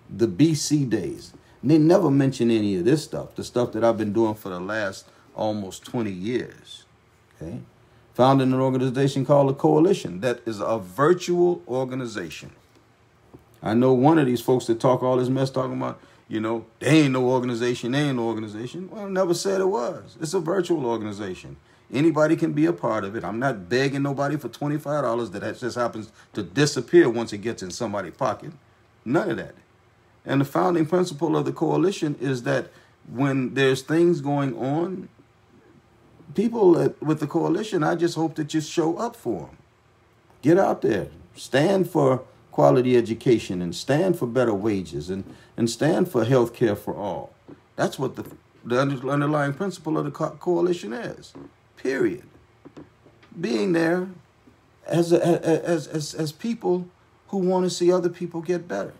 the BC days. And they never mentioned any of this stuff, the stuff that I've been doing for the last almost 20 years. Okay, founded an organization called the Coalition that is a virtual organization. I know one of these folks that talk all this mess talking about, they ain't no organization, Well, I never said it was. It's a virtual organization. Anybody can be a part of it. I'm not begging nobody for $25 that just happens to disappear once it gets in somebody's pocket. None of that. And the founding principle of the Coalition is that when there's things going on, people with the Coalition, I just hope that you show up for them. Get out there. Stand for quality education and stand for better wages and stand for health care for all. That's what the underlying principle of the Coalition is, period. Being there as people who want to see other people get better.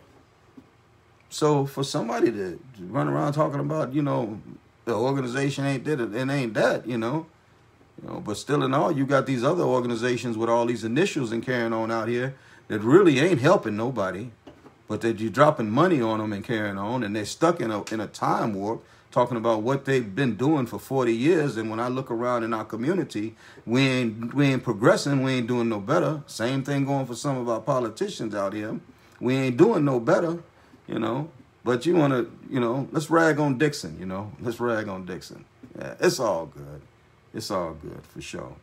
So for somebody to run around talking about, the organization ain't did it and ain't that, but still in all, you got these other organizations with all these initials and carrying on out here that really ain't helping nobody, but that you're dropping money on them and carrying on, and they're stuck in a time warp talking about what they've been doing for 40 years. And when I look around in our community, we ain't progressing. We ain't doing no better. Same thing going for some of our politicians out here. We ain't doing no better, But you want to, let's rag on Dixon, Let's rag on Dixon. Yeah, it's all good. It's all good for sure.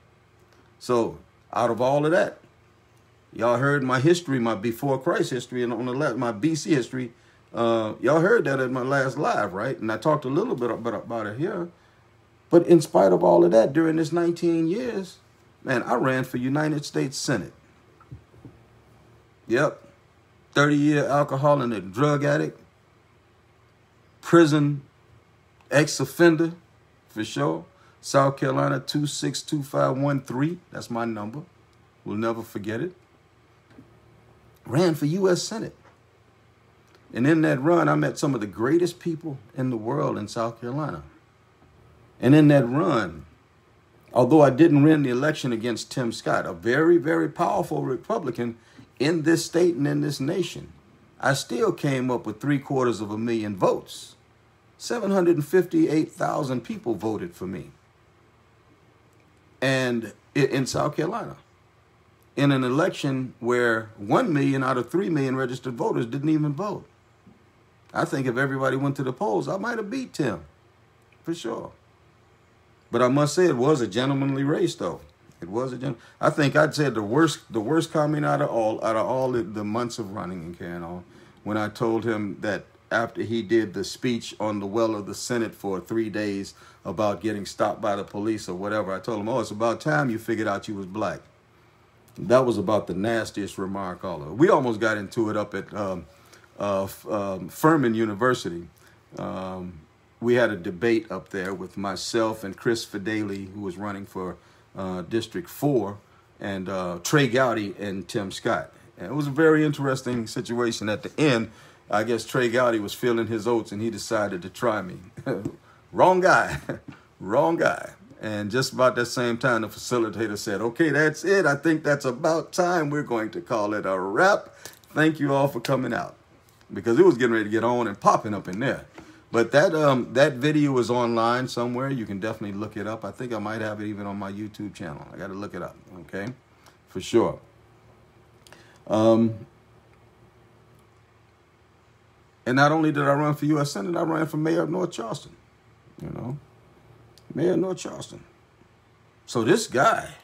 So out of all of that, y'all heard my history, my before Christ history, and on the left, my BC history. Y'all heard that at my last live, right? And I talked a little bit about it here. But in spite of all of that, during this 19 years, man, I ran for United States Senate. Yep. 30-year alcohol and drug addict. Prison ex-offender, for sure. South Carolina 262513. That's my number. We'll never forget it. Ran for U.S. Senate. And in that run, I met some of the greatest people in the world in South Carolina. And in that run, although I didn't win the election against Tim Scott, a very, very powerful Republican in this state and in this nation, I still came up with 750,000 votes. 758,000 people voted for me. And in South Carolina, in an election where 1 million out of 3 million registered voters didn't even vote. I think if everybody went to the polls, I might have beat Tim, for sure. But I must say it was a gentlemanly race, though. It was I think I'd say the worst comment out of all the months of running and carrying on, when I told him that after he did the speech on the well of the Senate for 3 days about getting stopped by the police or whatever, I told him, it's about time you figured out you was black. That was about the nastiest remark all over. We almost got into it up at Furman University. We had a debate up there with myself and Chris Fideli, who was running for District 4, and Trey Gowdy and Tim Scott. And it was a very interesting situation. At the end, I guess Trey Gowdy was feeling his oats and he decided to try me. Wrong guy. Wrong guy. And just about that same time, the facilitator said, okay, that's it. I think that's about time. We're going to call it a wrap. Thank you all for coming out. Because it was getting ready to get on and popping up in there. But that video is online somewhere. You can definitely look it up. I think I might have it even on my YouTube channel. I got to look it up, okay? For sure. And not only did I run for U.S. Senate, I ran for mayor of North Charleston, Mayor of North Charleston. So this guy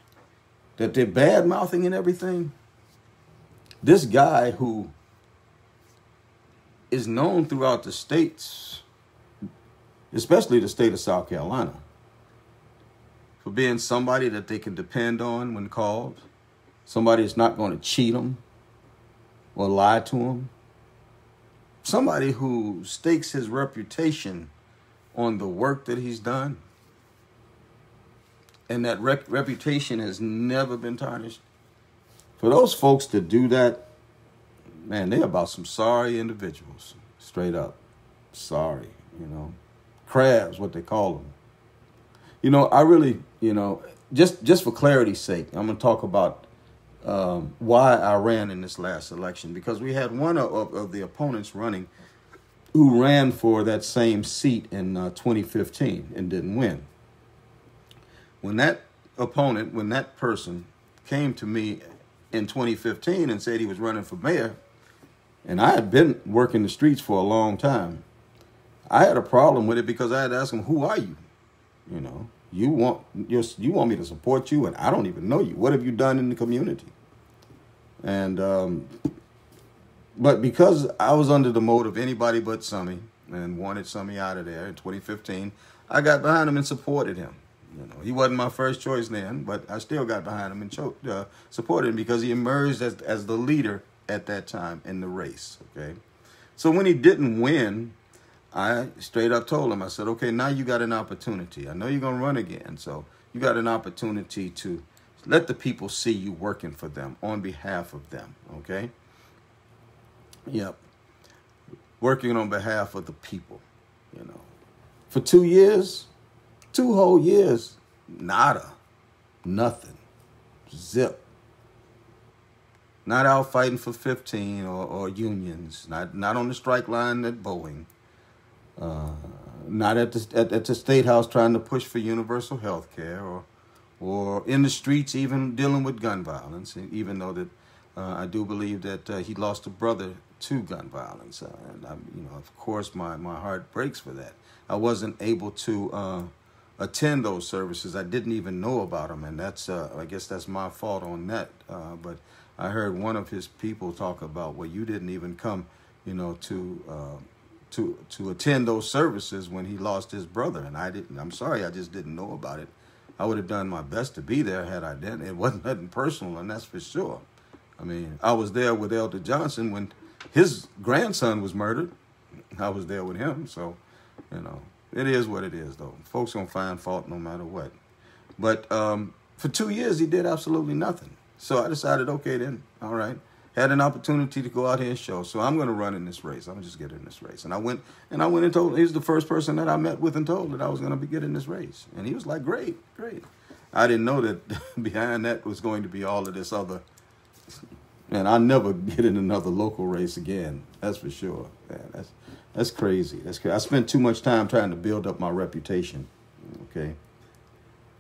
that they're bad-mouthing and everything, this guy who is known throughout the states, especially the state of South Carolina, for being somebody that they can depend on when called, somebody that's not going to cheat them or lie to them, somebody who stakes his reputation on the work that he's done, and that reputation has never been tarnished. For those folks to do that, man, they're about some sorry individuals. Straight up. Sorry, Crabs, what they call them. I really, just for clarity's sake, I'm going to talk about why I ran in this last election. Because we had one of the opponents running who ran for that same seat in 2015 and didn't win. When that person came to me in 2015 and said he was running for mayor, and I had been working the streets for a long time, I had a problem with it because I had to ask him, who are you? You want me to support you, and I don't even know you. What have you done in the community? And but because I was under the mode of anybody but Summy and wanted Summy out of there in 2015, I got behind him and supported him. He wasn't my first choice then, but I still got behind him and supported him because he emerged as the leader at that time in the race, okay? So when he didn't win, I straight up told him, I said, okay, now you got an opportunity. I know you're going to run again, so you got an opportunity to let the people see you working for them on behalf of them, okay? Yep. working on behalf of the people, you know. For 2 years, 2 whole years, nada, nothing, zip. Not out fighting for 15 or unions, not on the strike line at Boeing, not at the State House trying to push for universal health care, or in the streets even dealing with gun violence, even though that I do believe that he lost a brother to gun violence. And of course, my heart breaks for that. I wasn't able to attend those services. I didn't even know about them, and that's I guess that's my fault on that. But I heard one of his people talk about, well, you didn't even come, to attend those services when he lost his brother, and I didn't. I'm sorry, I just didn't know about it. I would have done my best to be there had I done. It wasn't nothing personal, and that's for sure. I mean, I was there with Elder Johnson when his grandson was murdered. I was there with him, so, it is what it is, though. Folks gonna find fault no matter what. But for 2 years, he did absolutely nothing. So I decided, okay, then, all right. Had an opportunity to go out here and show, so I'm going to run in this race. I'm going to just get in this race. And I went and told, he was the first person that I met with and told that I was going to be getting this race. And he was like, great, great. I didn't know that behind that was going to be all of this other, and I'll never get in another local race again. That's for sure. Man, that's crazy. That's crazy. I spent too much time trying to build up my reputation. Okay.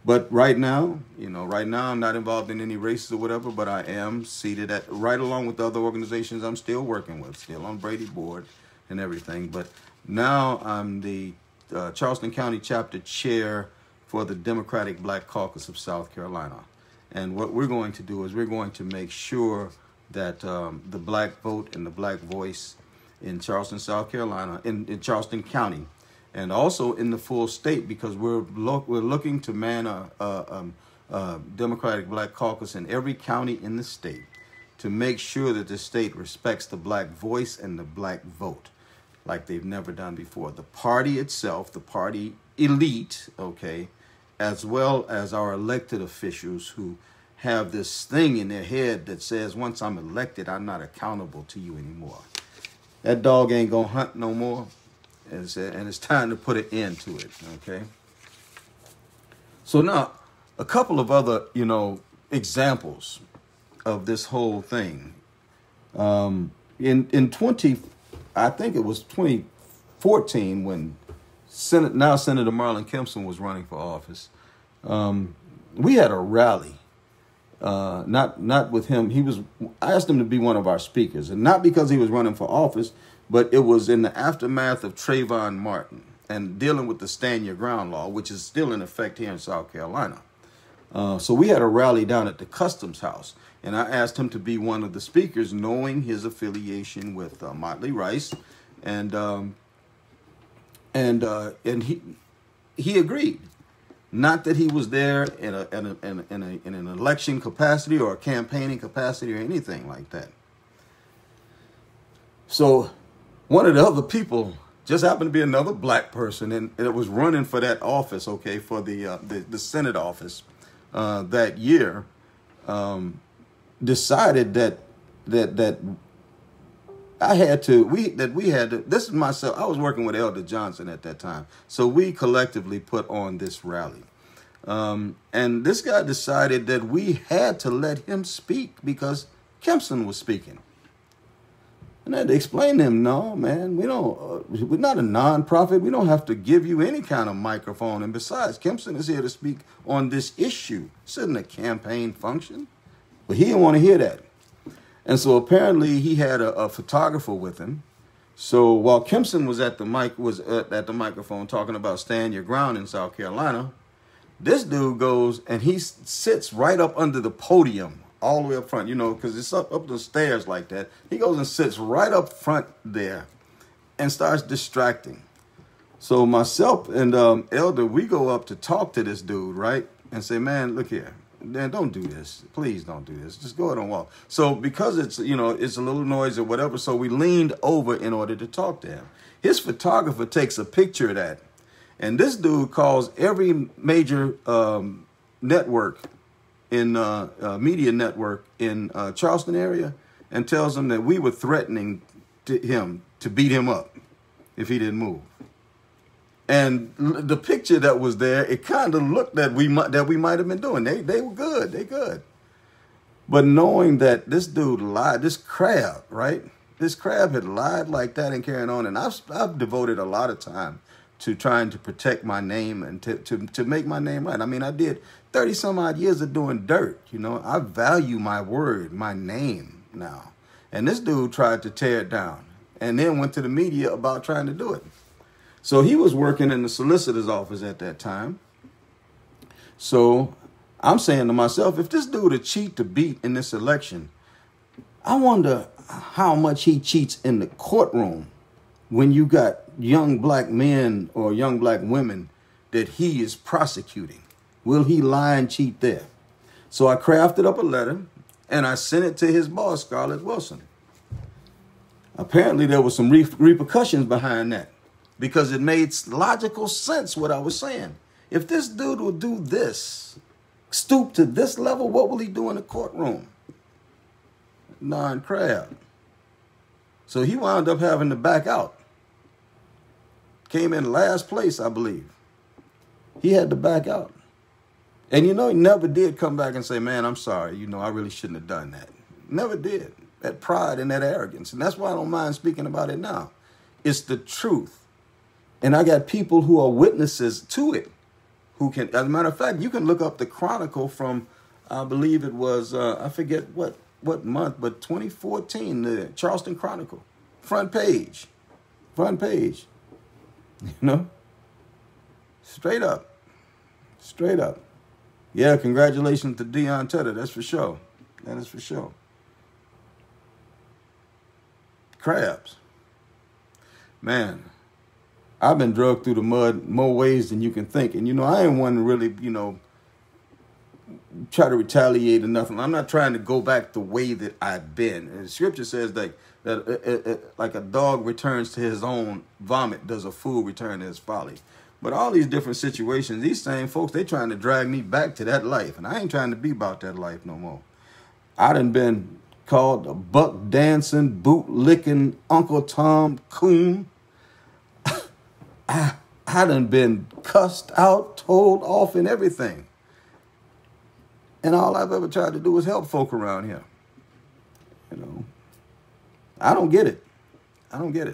But right now, I'm not involved in any races or whatever, but I am seated right along with the other organizations I'm still working with, still on Brady board and everything. But now I'm the Charleston County chapter chair for the Democratic Black Caucus of South Carolina. And what we're going to do is we're going to make sure that the black vote and the black voice in Charleston, South Carolina, in Charleston County, and also in the full state, because we're looking to man a Democratic Black Caucus in every county in the state to make sure that the state respects the black voice and the black vote like they've never done before. The party itself, the party elite, okay, as well as our elected officials who have this thing in their head that says, once I'm elected, I'm not accountable to you anymore. That dog ain't gonna hunt no more. And it's time to put an end to it, okay? So now, a couple of other, examples of this whole thing. I think it was 2014 when Senator Marlon Kempson was running for office. We had a rally, not with him. I asked him to be one of our speakers, and not because he was running for office, but it was in the aftermath of Trayvon Martin and dealing with the Stand Your Ground law, which is still in effect here in South Carolina. So we had a rally down at the Customs House, and I asked him to be one of the speakers, knowing his affiliation with Motley Rice, and he agreed. Not that he was there in an election capacity or a campaigning capacity or anything like that. So one of the other people just happened to be another black person, and it was running for that office, okay, for the Senate office that year. Decided that we had to. This is myself. I was working with Elder Johnson at that time, so we collectively put on this rally, and this guy decided that we had to let him speak because Kempson was speaking. And I had to explain to him, no, man, we're not a nonprofit. We don't have to give you any kind of microphone. And besides, Kempson is here to speak on this issue. This isn't a campaign function. But he didn't want to hear that. And so apparently he had a photographer with him. So while Kempson was at the microphone talking about stand your ground in South Carolina, this dude goes and he sits right up under the podium, all the way up front, because it's up the stairs like that. He goes and sits right up front there and starts distracting. So myself and Elder, we go up to talk to this dude, right? And say, man, look here. Man, don't do this. Please don't do this. Just go ahead and walk. So because it's a little noise or whatever, so we leaned over in order to talk to him. His photographer takes a picture of that. And this dude calls every major network media network in Charleston area and tells them that we were threatening him to beat him up if he didn't move. And the picture that was there, it kind of looked that we might have been doing. They were good. They good. But knowing that this dude lied, this crab, right? This crab had lied like that and carrying on. And I've devoted a lot of time to trying to protect my name and to make my name right. I mean, I did 30 some odd years of doing dirt. You know, I value my word, my name now. And this dude tried to tear it down and then went to the media about trying to do it. So he was working in the solicitor's office at that time. So I'm saying to myself, if this dude a cheat to beat in this election, I wonder how much he cheats in the courtroom when you got young black men or young black women that he is prosecuting. Will he lie and cheat there? So I crafted up a letter and I sent it to his boss, Scarlett Wilson. Apparently there was some repercussions behind that because it made logical sense what I was saying. If this dude will do this, stoop to this level, what will he do in the courtroom? Non-crab. So he wound up having to back out. Came in last place, I believe. He had to back out. And you know, he never did come back and say, man, I'm sorry. You know, I really shouldn't have done that. Never did. That pride and that arrogance. And that's why I don't mind speaking about it now. It's the truth. And I got people who are witnesses to it. Who can, as a matter of fact, you can look up the Chronicle from, I believe it was, I forget what month, but 2014, the Charleston Chronicle. Front page. You know? Straight up. Yeah, congratulations to Deion Tedder. That's for sure. That is for sure. Crabs. Man, I've been drugged through the mud more ways than you can think. And, you know, I ain't one to really, you know, try to retaliate or nothing. I'm not trying to go back the way that I've been. And the scripture says that like a dog returns to his own vomit, does a fool return to his folly. But all these different situations, these same folks, they trying to drag me back to that life. And I ain't trying to be about that life no more. I done been called a buck dancing, boot licking Uncle Tom coon. I done been cussed out, told off and everything. And all I've ever tried to do is help folk around here. You know, I don't get it. I don't get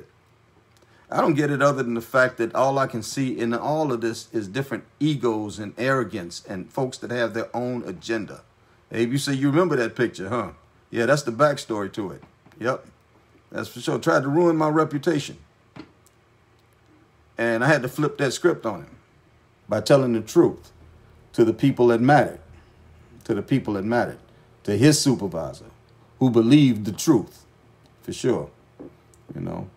it other than the fact that all I can see in all of this is different egos and arrogance and folks that have their own agenda. Hey, you say you remember that picture, huh? Yeah, that's the backstory to it. Yep, that's for sure. Tried to ruin my reputation. And I had to flip that script on him by telling the truth to the people that mattered. To his supervisor who believed the truth, for sure, you know.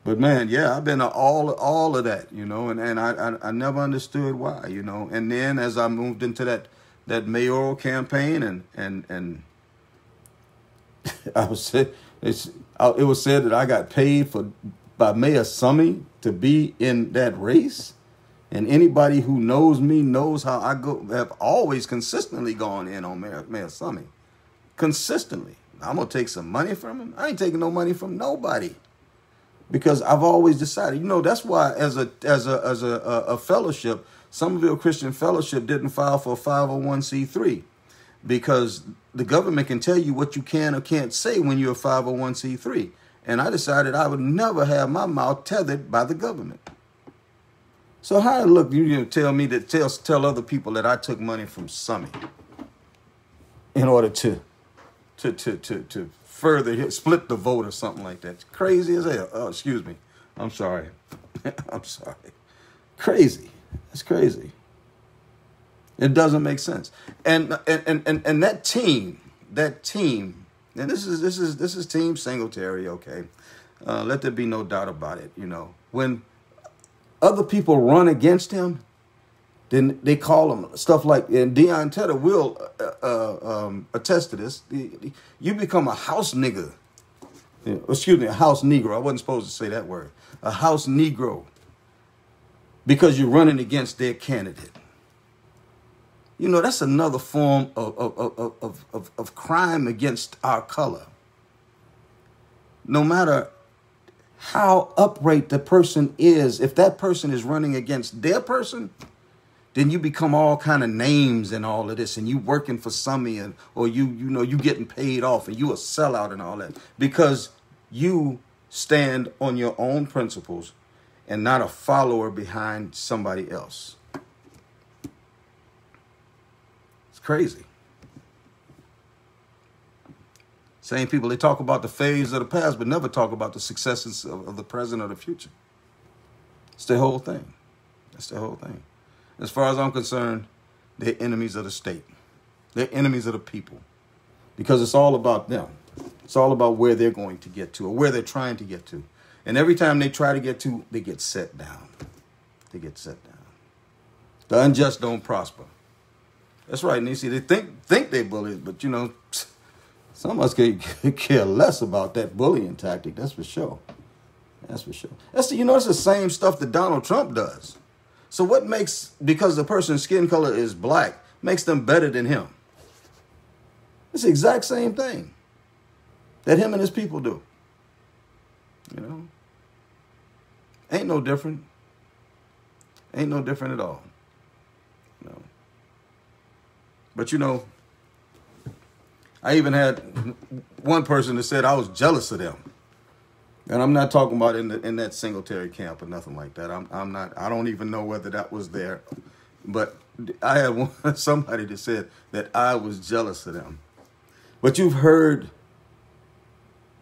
But man, yeah, I've been all of that, you know, and I never understood why, you know. And then as I moved into that mayoral campaign and it was said that I got paid by Mayor Summey to be in that race. And anybody who knows me knows how I have always consistently gone in on Mayor Summey. Consistently. I'm going to take some money from him. I ain't taking no money from nobody. Because I've always decided, you know, that's why as a fellowship, Somerville Christian Fellowship didn't file for a 501c3. Because the government can tell you what you can or can't say when you're a 501c3. And I decided I would never have my mouth tethered by the government. So how look, you tell me that tell other people that I took money from Summey in order to further split the vote or something like that. It's crazy as hell. Oh, excuse me. I'm sorry. I'm sorry. Crazy. It's crazy. It doesn't make sense. And that team, and this is Team Singletary, okay? Let there be no doubt about it, you know. When other people run against him, then they call him stuff like, and Deion Tedder will attest to this, you become a house nigger. Excuse me, a house Negro. I wasn't supposed to say that word. A house Negro. Because you're running against their candidate. You know, that's another form of crime against our color. No matter how upright the person is. If that person is running against their person, then you become all kind of names and all of this, and you working for somebody, or you getting paid off, and you a sellout and all that, because you stand on your own principles and not a follower behind somebody else. It's crazy. Same people, they talk about the failures of the past, but never talk about the successes of the present or the future. It's the whole thing. That's the whole thing. As far as I'm concerned, they're enemies of the state. They're enemies of the people, because it's all about them. It's all about where they're going to get to, or where they're trying to get to. And every time they try to get to, they get set down. They get set down. The unjust don't prosper. That's right, Nisi. They think they bullies, but some of us could care less about that bullying tactic. That's for sure. That's for sure. It's the same stuff that Donald Trump does. So what makes, because the person's skin color is black, makes them better than him? It's the exact same thing that him and his people do. Ain't no different. Ain't no different at all. But I even had one person that said I was jealous of them. And I'm not talking about in that Singletary camp or nothing like that. I'm not. I don't even know whether that was there. But I had somebody that said that I was jealous of them. But you've heard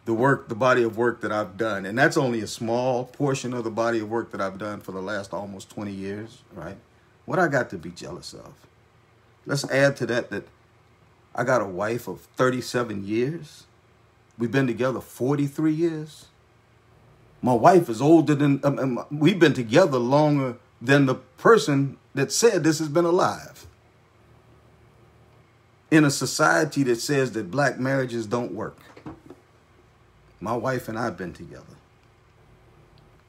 the body of work that I've done. And that's only a small portion of the body of work that I've done for the last almost 20 years, right? What I got to be jealous of? Let's add to that I got a wife of 37 years. We've been together 43 years. My wife is older than, we've been together longer than the person that said this has been alive. In a society that says that black marriages don't work, my wife and I have been together.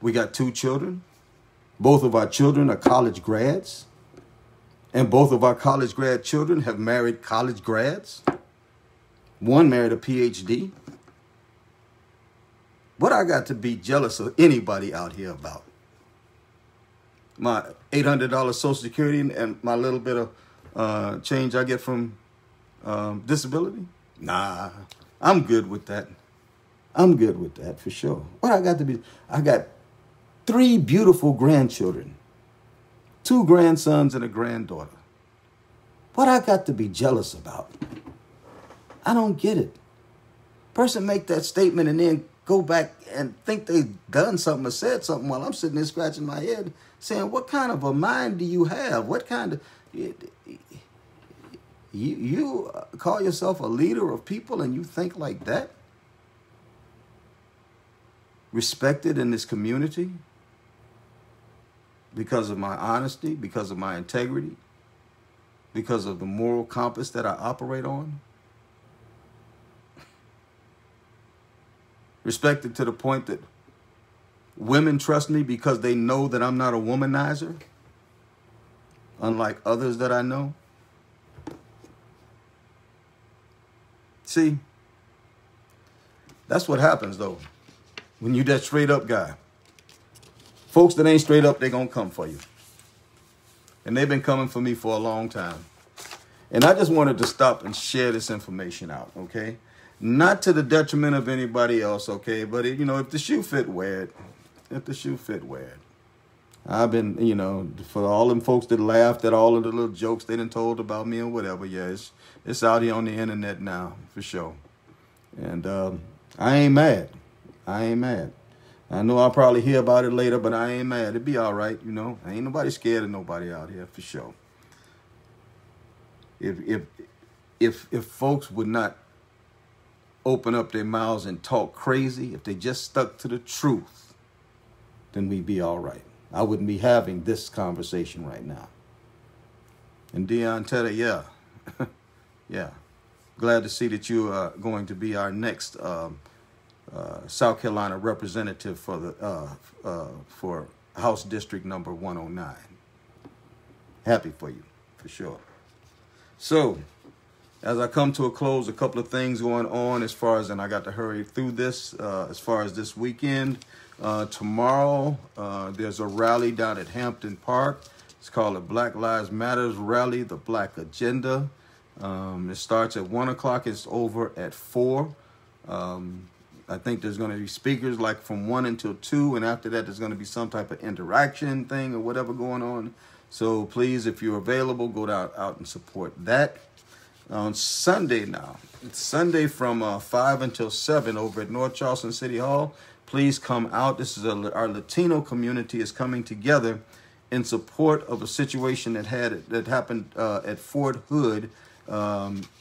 We got 2 children. Both of our children are college grads. And both of our college grad children have married college grads. One married a PhD. What I got to be jealous of anybody out here about? My $800 Social Security and my little bit of change I get from disability? Nah, I'm good with that. I'm good with that for sure. What I got to be? I got 3 beautiful grandchildren, 2 grandsons and a granddaughter. What I got to be jealous about? I don't get it. Person make that statement and then go back and think they've done something or said something while I'm sitting there scratching my head saying, what kind of a mind do you have? What kind of... You call yourself a leader of people and you think like that? Respected in this community because of my honesty, because of my integrity, because of the moral compass that I operate on. Respected to the point that women trust me because they know that I'm not a womanizer, unlike others that I know. See, that's what happens, though, when you that straight up guy. Folks that ain't straight up, they gonna come for you. And they've been coming for me for a long time. And I just wanted to stop and share this information out, okay? Not to the detriment of anybody else, okay? But, if the shoe fit, wear it. If the shoe fit, wear it. I've been, for all them folks that laughed at all of the little jokes they done told about me or whatever, yeah, it's out here on the internet now, for sure. And I ain't mad. I ain't mad. I know I'll probably hear about it later, but I ain't mad. It'll be all right, Ain't nobody scared of nobody out here, for sure. If folks would not open up their mouths and talk crazy, if they just stuck to the truth, then we'd be all right. I wouldn't be having this conversation right now. And Deion Tedder, yeah. Yeah. Glad to see that you are going to be our next South Carolina representative for House District number 109. Happy for you, for sure. So, as I come to a close, a couple of things going on as far as, and I got to hurry through this, as far as this weekend. Tomorrow, there's a rally down at Hampton Park. It's called the Black Lives Matters Rally, the Black Agenda. It starts at 1 o'clock. It's over at 4. I think there's going to be speakers like from 1 until 2. And after that, there's going to be some type of interaction thing or whatever going on. So please, if you're available, go out and support that. On Sunday now, it's Sunday from 5 until 7 over at North Charleston City Hall. Please come out. This is our Latino community is coming together in support of a situation that happened at Fort Hood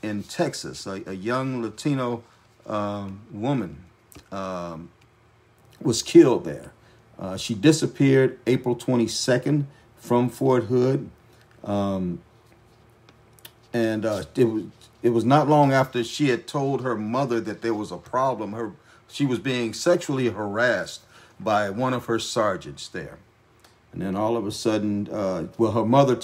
in Texas. A young Latino woman was killed there. She disappeared April 22nd from Fort Hood. And it was not long after she had told her mother that there was a problem. She was being sexually harassed by one of her sergeants there. And then all of a sudden, her mother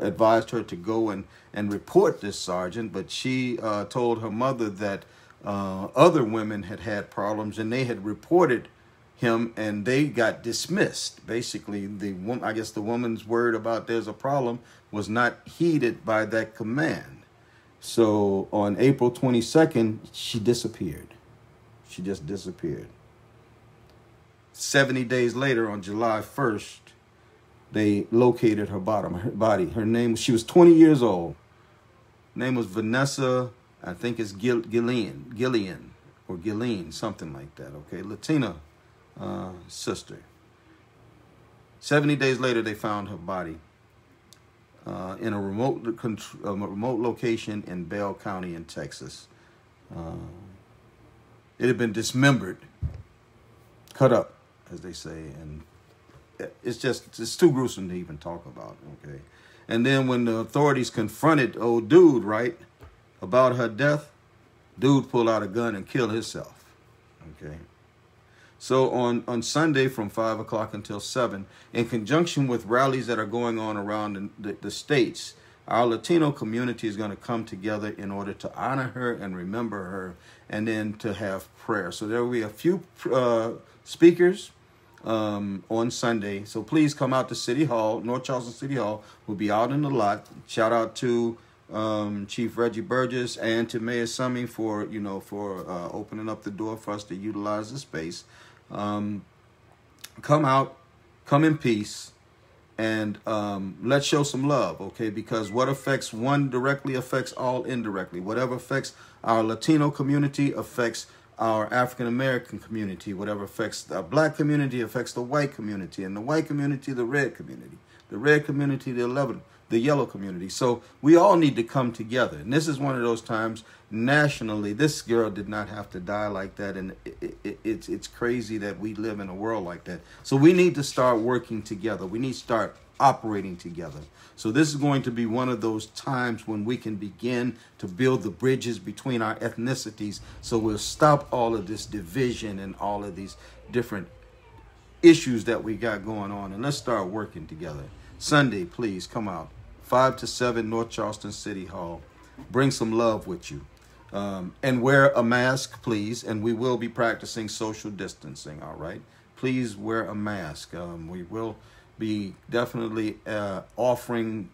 advised her to go and report this sergeant, but she told her mother that other women had problems and they had reported him and they got dismissed. Basically, I guess the woman's word about there's a problem was not heeded by that command. So on April 22nd, she disappeared. She just disappeared. 70 days later, on July 1st, they located her body. Her name, she was 20 years old. Her name was Vanessa, I think it's Gillian, something like that, okay? Latina sister. 70 days later, they found her body in a remote location in Bell County in Texas. It had been dismembered, cut up, as they say, and it's too gruesome to even talk about, okay? And then when the authorities confronted old dude, right, about her death, dude pulled out a gun and killed himself, okay? So on Sunday from 5 o'clock until 7, in conjunction with rallies that are going on around the states, our Latino community is going to come together in order to honor her and remember her, and then to have prayer. So there will be a few speakers on Sunday. So please come out to City Hall, North Charleston City Hall. We'll be out in the lot. Shout out to Chief Reggie Burgess and to Mayor Summey for opening up the door for us to utilize the space. Come out, come in peace, and let's show some love, okay? Because what affects one directly affects all indirectly. Whatever affects our Latino community affects our African-American community. Whatever affects the black community affects the white community, and the white community, the red community. The red community, the yellow community. So we all need to come together. And this is one of those times nationally, this girl did not have to die like that. And it's crazy that we live in a world like that. So we need to start working together. We need to start operating together. So this is going to be one of those times when we can begin to build the bridges between our ethnicities. So we'll stop all of this division and all of these different issues that we got going on. And let's start working together. Sunday, please come out. 5 to 7, North Charleston City Hall. Bring some love with you. And wear a mask, please. And we will be practicing social distancing, all right? Please wear a mask. We will be definitely offering,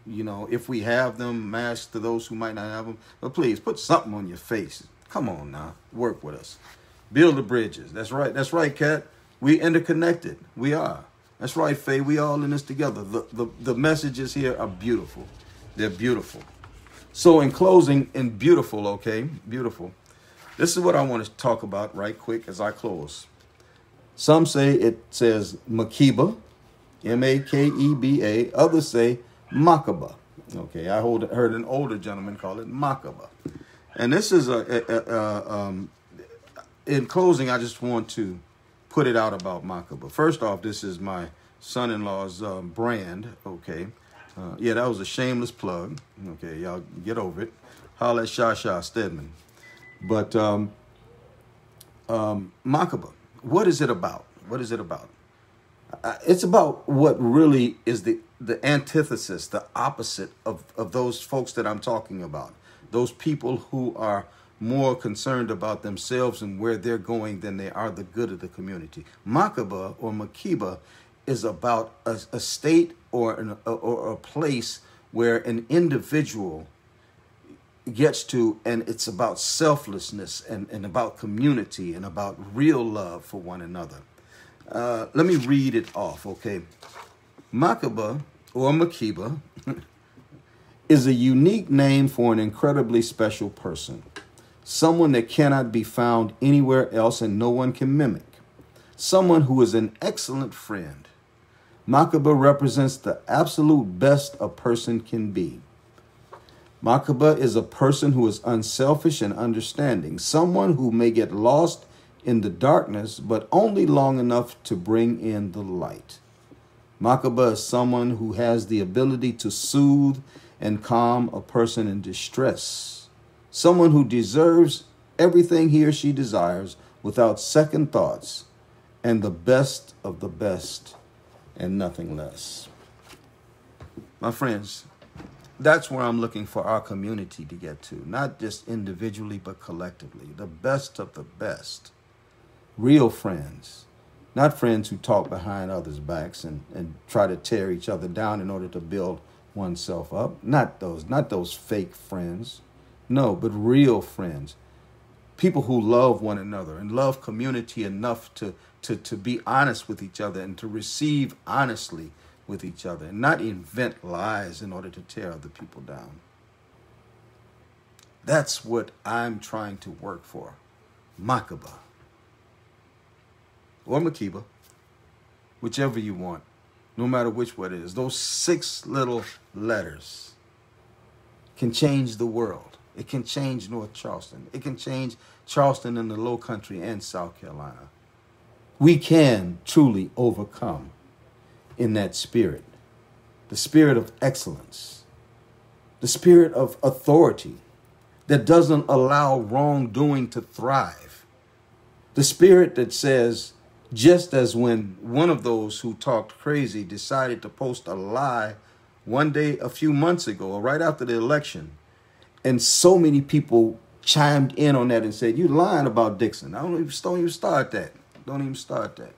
if we have them, masks to those who might not have them. But please, put something on your face. Come on now. Work with us. Build the bridges. That's right. That's right, Kat. We interconnected. We are. That's right, Faye. We all in this together. The messages here are beautiful. They're beautiful. So in closing, and beautiful, okay? Beautiful. This is what I want to talk about right quick as I close. Some say it says Makeba, M-A-K-E-B-A. Others say Makaba. Okay, I heard an older gentleman call it Makaba. And this is in closing, I just want to put it out about Makaba. First off, this is my son-in-law's brand, okay? Yeah, that was a shameless plug. Okay, y'all get over it. Holla at Shasha Stedman. But Makaba, what is it about? What is it about? It's about what really is the antithesis, the opposite of those folks that I'm talking about. Those people who are more concerned about themselves and where they're going than they are the good of the community. Makaba or Makiba is about a state or a place where an individual gets to, and it's about selflessness and about community and about real love for one another. Let me read it off, okay? Makaba or Makiba is a unique name for an incredibly special person. Someone that cannot be found anywhere else and no one can mimic. Someone who is an excellent friend. Makaba represents the absolute best a person can be. Makaba is a person who is unselfish and understanding. Someone who may get lost in the darkness, but only long enough to bring in the light. Makaba is someone who has the ability to soothe and calm a person in distress. Someone who deserves everything he or she desires without second thoughts, and the best of the best and nothing less. My friends, that's where I'm looking for our community to get to, not just individually, but collectively. The best of the best. Real friends, not friends who talk behind others' backs and try to tear each other down in order to build oneself up. Not those fake friends. No, but real friends. People who love one another and love community enough to be honest with each other and to receive honestly with each other and not invent lies in order to tear other people down. That's what I'm trying to work for. Makaba or Makiba, whichever you want, no matter which one it is. Those 6 little letters can change the world. It can change North Charleston. It can change Charleston and the Low Country and South Carolina. We can truly overcome in that spirit, the spirit of excellence, the spirit of authority that doesn't allow wrongdoing to thrive, the spirit that says, just as when one of those who talked crazy decided to post a lie one day a few months ago, or right after the election, and so many people chimed in on that and said, "You lying about Dixon." Don't even start that. Don't even start that.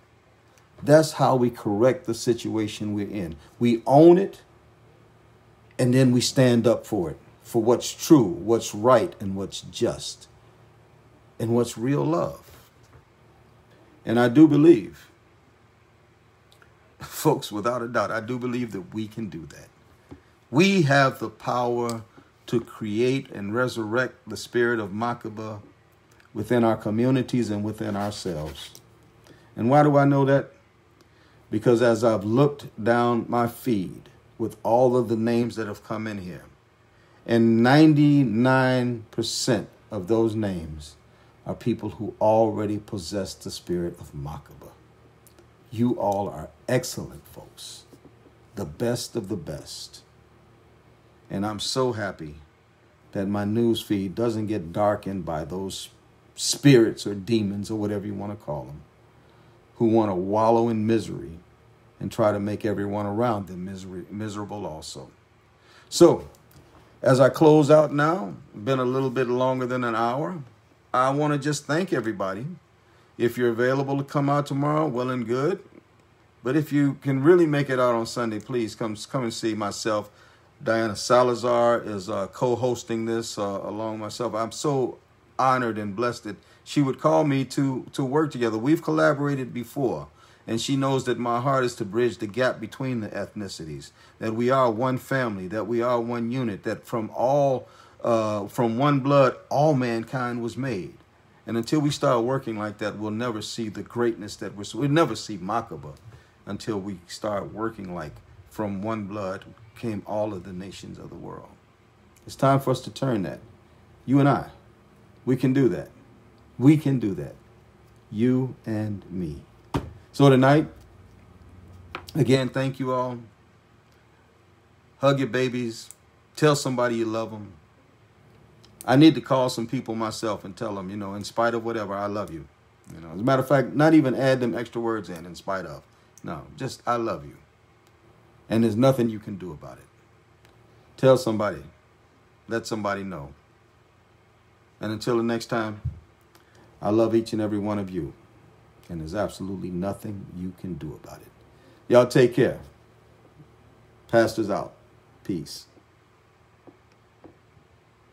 That's how we correct the situation we're in. We own it, and then we stand up for it, for what's true, what's right, and what's just, and what's real love. And I do believe, folks, without a doubt, I do believe that we can do that. We have the power to create and resurrect the spirit of Makaba within our communities and within ourselves. And why do I know that? Because as I've looked down my feed with all of the names that have come in here, and 99% of those names are people who already possess the spirit of Makaba. You all are excellent folks, the best of the best. And I'm so happy that my news feed doesn't get darkened by those spirits or demons or whatever you want to call them, who want to wallow in misery and try to make everyone around them miserable also. So, as I close out now, been a little bit longer than an hour, I want to just thank everybody. If you're available to come out tomorrow, well and good. But if you can really make it out on Sunday, please come and see myself. Diana Salazar is co-hosting this along myself. I'm so honored and blessed that she would call me to work together. We've collaborated before, and she knows that my heart is to bridge the gap between the ethnicities, that we are one family, that we are one unit, that from one blood, all mankind was made. And until we start working like that, we'll never see the greatness that we'll never see Makaba until we start working like from one blood came all of the nations of the world. It's time for us to turn that. You and I, we can do that. We can do that. You and me. So tonight, again, thank you all. Hug your babies. Tell somebody you love them. I need to call some people myself and tell them, in spite of whatever, I love you. As a matter of fact, not even add them extra words in spite of. No, just I love you. And there's nothing you can do about it. Tell somebody. Let somebody know. And until the next time, I love each and every one of you. And there's absolutely nothing you can do about it. Y'all take care. Pastor's out. Peace.